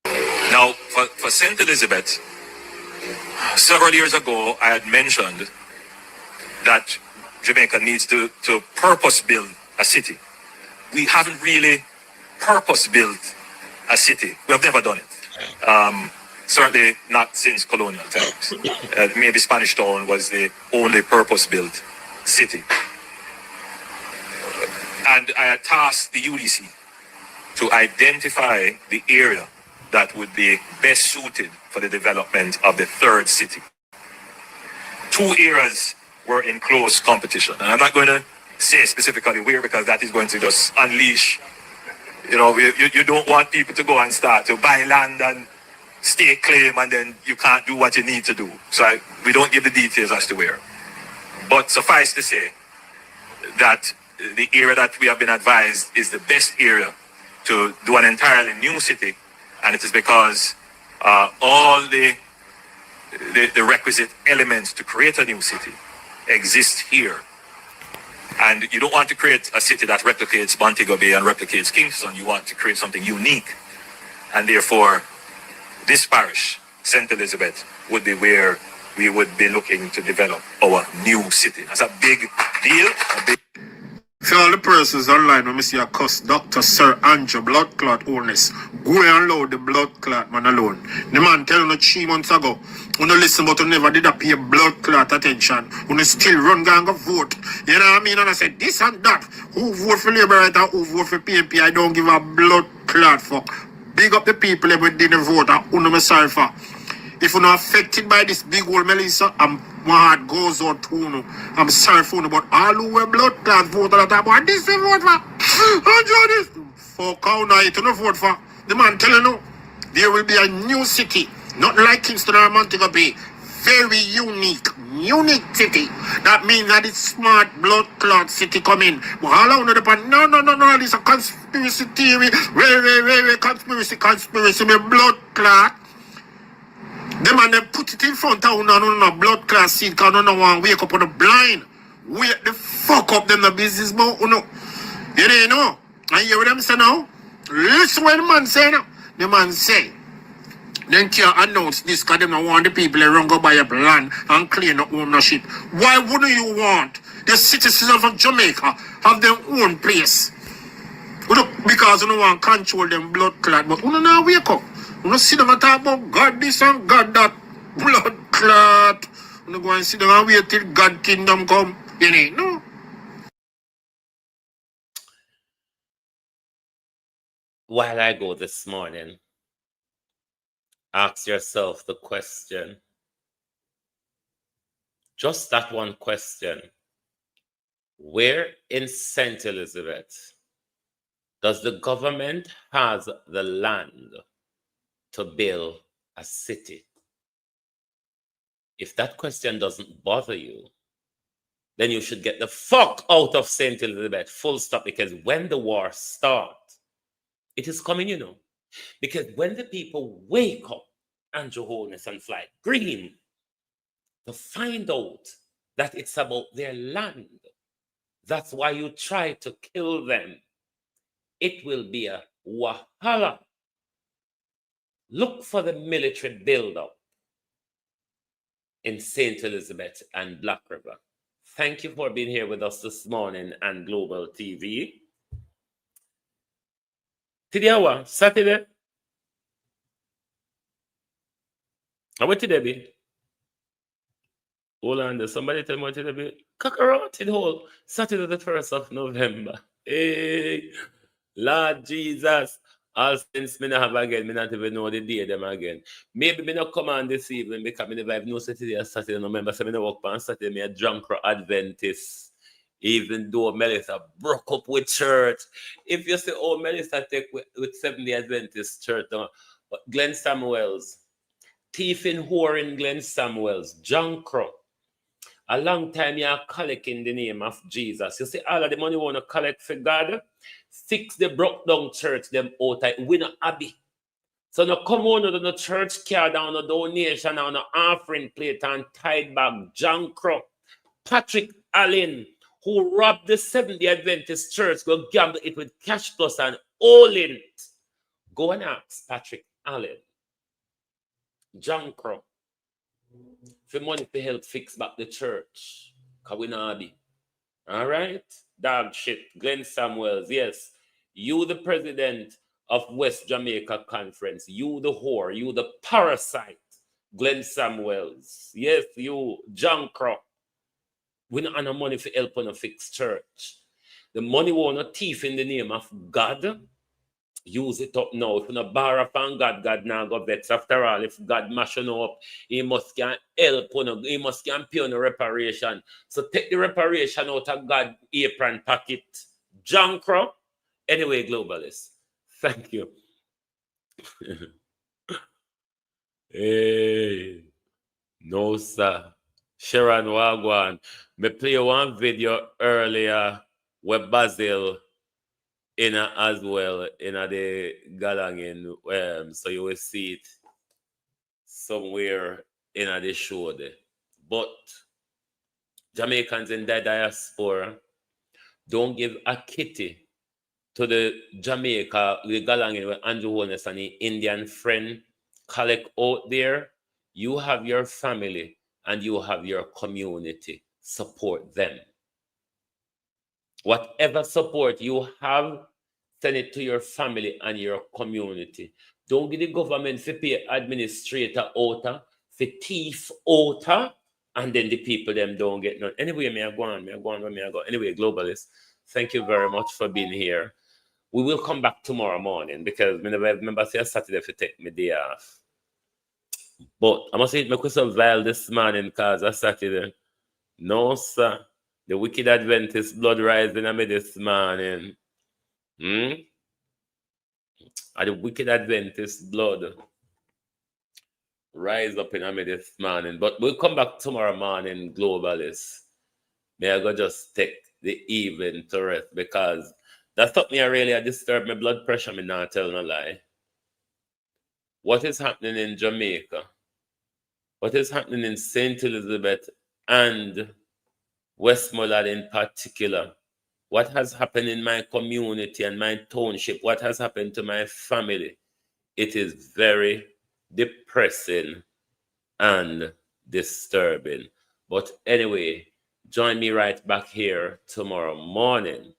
Now, for St. Elizabeth, several years ago, I had mentioned that Jamaica needs to purpose build a city. We haven't really purpose built a city. We have never done it. Certainly not since colonial times. Maybe Spanish Town was the only purpose built city. And I had tasked the UDC to identify the area that would be best suited for the development of the third city. Two areas were in close competition. And I'm not going to say specifically where, because that is going to just unleash, you know, you don't want people to go and start to buy land and stake claim, and then you can't do what you need to do. So we don't give the details as to where. But suffice to say that the area that we have been advised is the best area to do an entirely new city, and it is because all the requisite elements to create a new city exist here. And you don't want to create a city that replicates Montego Bay and replicates Kingston. You want to create something unique. And therefore, this parish, St. Elizabeth, would be where we would be looking to develop our new city. That's a big deal. For all the persons online, when I see a cuss Dr. Sir Andrew blood clot Holness, go and load the blood clot man alone. The man telling you 3 months ago, when you listen but you never did a pay blood clot attention, when you still run gang go vote. You know what I mean? And I said this and that. Who vote for Labour right and who vote for PNP? I don't give a blood clot fuck. Big up the people that didn't vote and who I'm sorry for. If you're not affected by this big old Melissa, my heart goes out to you. I'm sorry for you, but all who wear blood clot vote at that time. This they vote for. This. Fuck how now you don't vote for. The man telling you, there will be a new city, not like Kingston or Montego Bay. Very unique city. That means that it's smart blood clot city coming. But all I know the pan, no, this is a conspiracy theory. Very, conspiracy, me blood clot. Them and they put it in front of no blood class seat because no one wake up on the blind. Wake the fuck up them the business more. You know. And you hear what them say now? Listen what the man say now. The man say, they can't announce this because they don't want the people to run go buy up land and claim ownership. Why wouldn't you want the citizens of Jamaica have their own place? Because you don't want to control them blood clot, but you don't now wake up. You don't sit down and talk about God this and God that. Blood clot. You don't go and sit down and wait till God kingdom come. You know, no. While I go this morning, ask yourself the question, just that one question. Where in St. Elizabeth does the government has the land to build a city? If that question doesn't bother you, then you should get the fuck out of St. Elizabeth, full stop, because when the war starts, it is coming, you know. Because when the people wake up, Andrew Holness and Floyd Green, to find out that it's about their land, that's why you try to kill them. It will be a wahala. Look for the military build-up in St. Elizabeth and Black River. Thank you for being here with us this morning on Global TV. Today, what? Saturday? I went to Debbie. Hold on there. Somebody tell me what today be. Kakarot in whole. Saturday the 1st of November. Hey, Lord Jesus. All since me not have again, me not even know the day them again. Maybe me not come on this evening because me never have no Saturday November. So me not work on Saturday. Me a drunk Adventist. Even though Melissa broke up with church. If you say, oh, Melissa take with Seventh-day Adventist church, but Glenn Samuels, thief in whore in Glenn Samuels, John Crow. A long time you are collecting the name of Jesus. You see, all of the money you want to collect for God, fix the broke down church, them out. We not happy. So no come on to the church card down a donation on an offering plate and tithe bag. John Crow, Patrick Allen, who robbed the Seventh-day Adventist church, go gamble it with cash plus and all in it. Go and ask Patrick Allen, John Crow, for money to help fix back the church. Because we not happy. All right? Dog shit. Glenn Samuels, yes. You the president of West Jamaica Conference. You the whore. You the parasite. Glenn Samuels. Yes, you. John Crow. We not have no money for help on a fix church. The money we want to thief in the name of God. Use it up now. If you not borrow from God, God now go vex. After all, if God mashing up, he must can help on, he must can pay on the reparation. So take the reparation out of God's apron pocket. John Crow. Anyway, globalists. Thank you. Hey. No, sir. Sharon Wagwan. Me play one video earlier with Basil in as well in the Galangin, so you will see it somewhere in the show there. But Jamaicans in the diaspora don't give a kitty to the Jamaica, the Galangin with Andrew Holness and the Indian friend collect out there, you have your family and you have your community. Support them. Whatever support you have, send it to your family and your community. Don't give the government to pay administrator outer, for thief outer, and then the people them don't get none. Anyway, me I go on. Anyway, globalists, thank you very much for being here. We will come back tomorrow morning because I remember say Saturday to take my day off. But I must say it make so vile this morning because I Saturday. No, sir. The wicked Adventist blood rising on me this morning. And the wicked Adventist blood rise up in me this morning. But we'll come back tomorrow morning, globalists. May I go just take the evening to rest because that's something that really disturb my blood pressure, me not tell no lie. What is happening in Jamaica? What is happening in St. Elizabeth and Westmoreland in particular? What has happened in my community and my township? What has happened to my family? It is very depressing and disturbing. But anyway, join me right back here tomorrow morning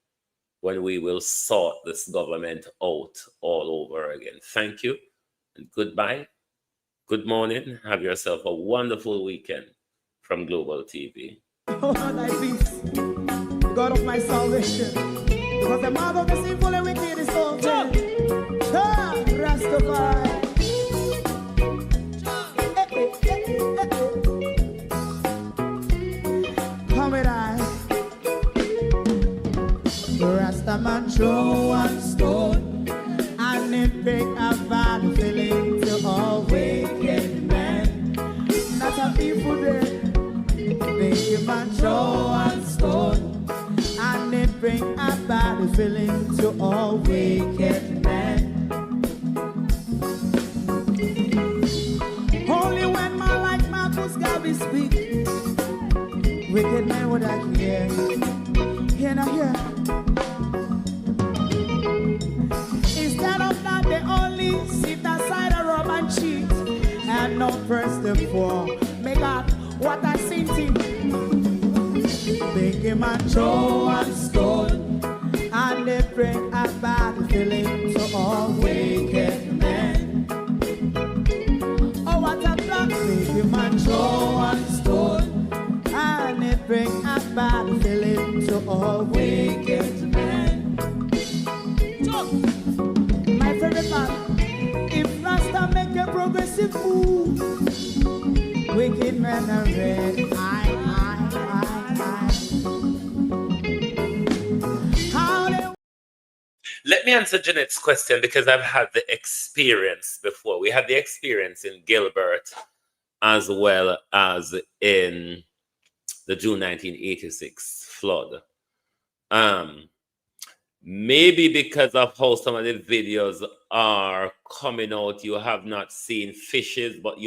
when we will sort this government out all over again. Thank you and goodbye. Good morning. Have yourself a wonderful weekend from Global TV. Oh, thy peace, the God of my salvation. Because the mouth of the sinful and wicked is open. Rastafari. Come with I. Rastaman throw one stone and it break a bad feeling to all wicked men. Not a people there. Make a man throw one stone and it bring a bad feeling to all wicked men. Only when man like Marcus Garvey speak, wicked men would I hear. Hear not hear. Instead of that, they only sit aside and rob and cheat and not press the poor. Make up what I seen him. Make a man throw one stone and they bring a bad feeling to all wicked men. Oh, what a block. Make a man throw one stone and it bring a bad feeling to all wicked men. My favorite part, if Rasta make a progressive move, wicked men are red. Let me answer Jeanette's question because I've had the experience before. We had the experience in Gilbert as well as in the June 1986 flood. Maybe because of how some of the videos are coming out, you have not seen fishes, but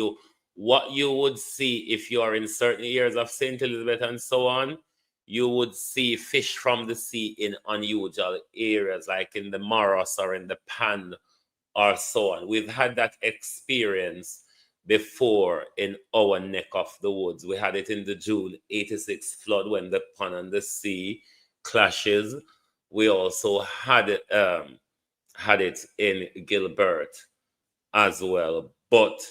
what you would see if you are in certain areas of St. Elizabeth and so on, you would see fish from the sea in unusual areas, like in the Moros or in the Pan or so on. We've had that experience before in our neck of the woods. We had it in the June 86 flood when the Pan and the sea clashes. We also had it in Gilbert as well. But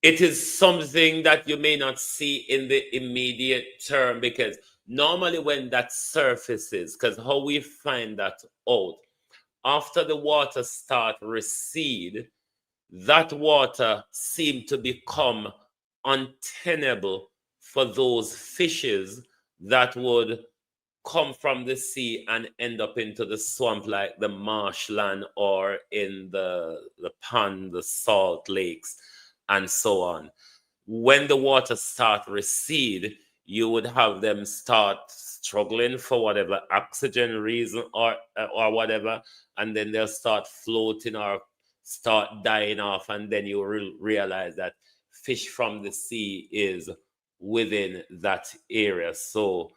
it is something that you may not see in the immediate term, because normally when that surfaces, because how we find that out, after the water start recede, that water seemed to become untenable for those fishes that would come from the sea and end up into the swamp, like the marshland or in the pond, the salt lakes, and so on. When the water start recede, you would have them start struggling for whatever oxygen reason or whatever, and then they'll start floating or start dying off, and then you realize that fish from the sea is within that area. So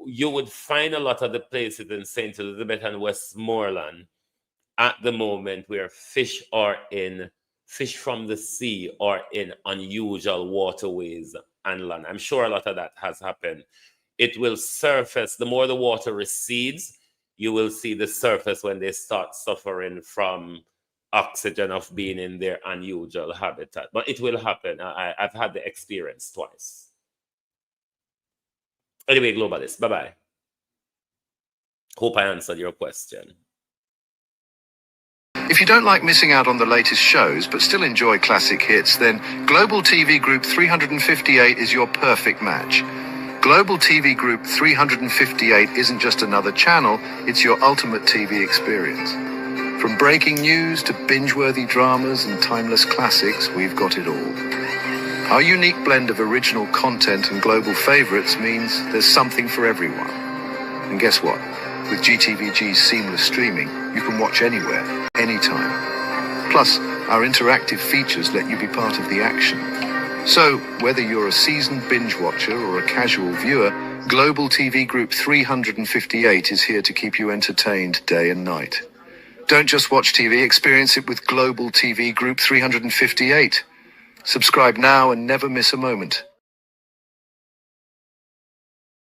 you would find a lot of the places in St. Elizabeth and Westmoreland at the moment where fish are in fish from the sea or in unusual waterways and land. I'm sure a lot of that has happened. It will surface, the more the water recedes, you will see the surface when they start suffering from oxygen of being in their unusual habitat. But it will happen. I've had the experience twice. Anyway, Globalist, bye-bye. Hope I answered your question. If you don't like missing out on the latest shows but still enjoy classic hits, then Global TV Group 358 is your perfect match. Global TV Group 358 isn't just another channel, it's your ultimate TV experience. From breaking news to binge-worthy dramas and timeless classics, we've got it all. Our unique blend of original content and global favorites means there's something for everyone. And guess what? With GTVG's seamless streaming, you can watch anywhere, anytime. Plus, our interactive features let you be part of the action. So, whether you're a seasoned binge watcher or a casual viewer, Global TV Group 358 is here to keep you entertained day and night. Don't just watch TV, experience it with Global TV Group 358. Subscribe now and never miss a moment.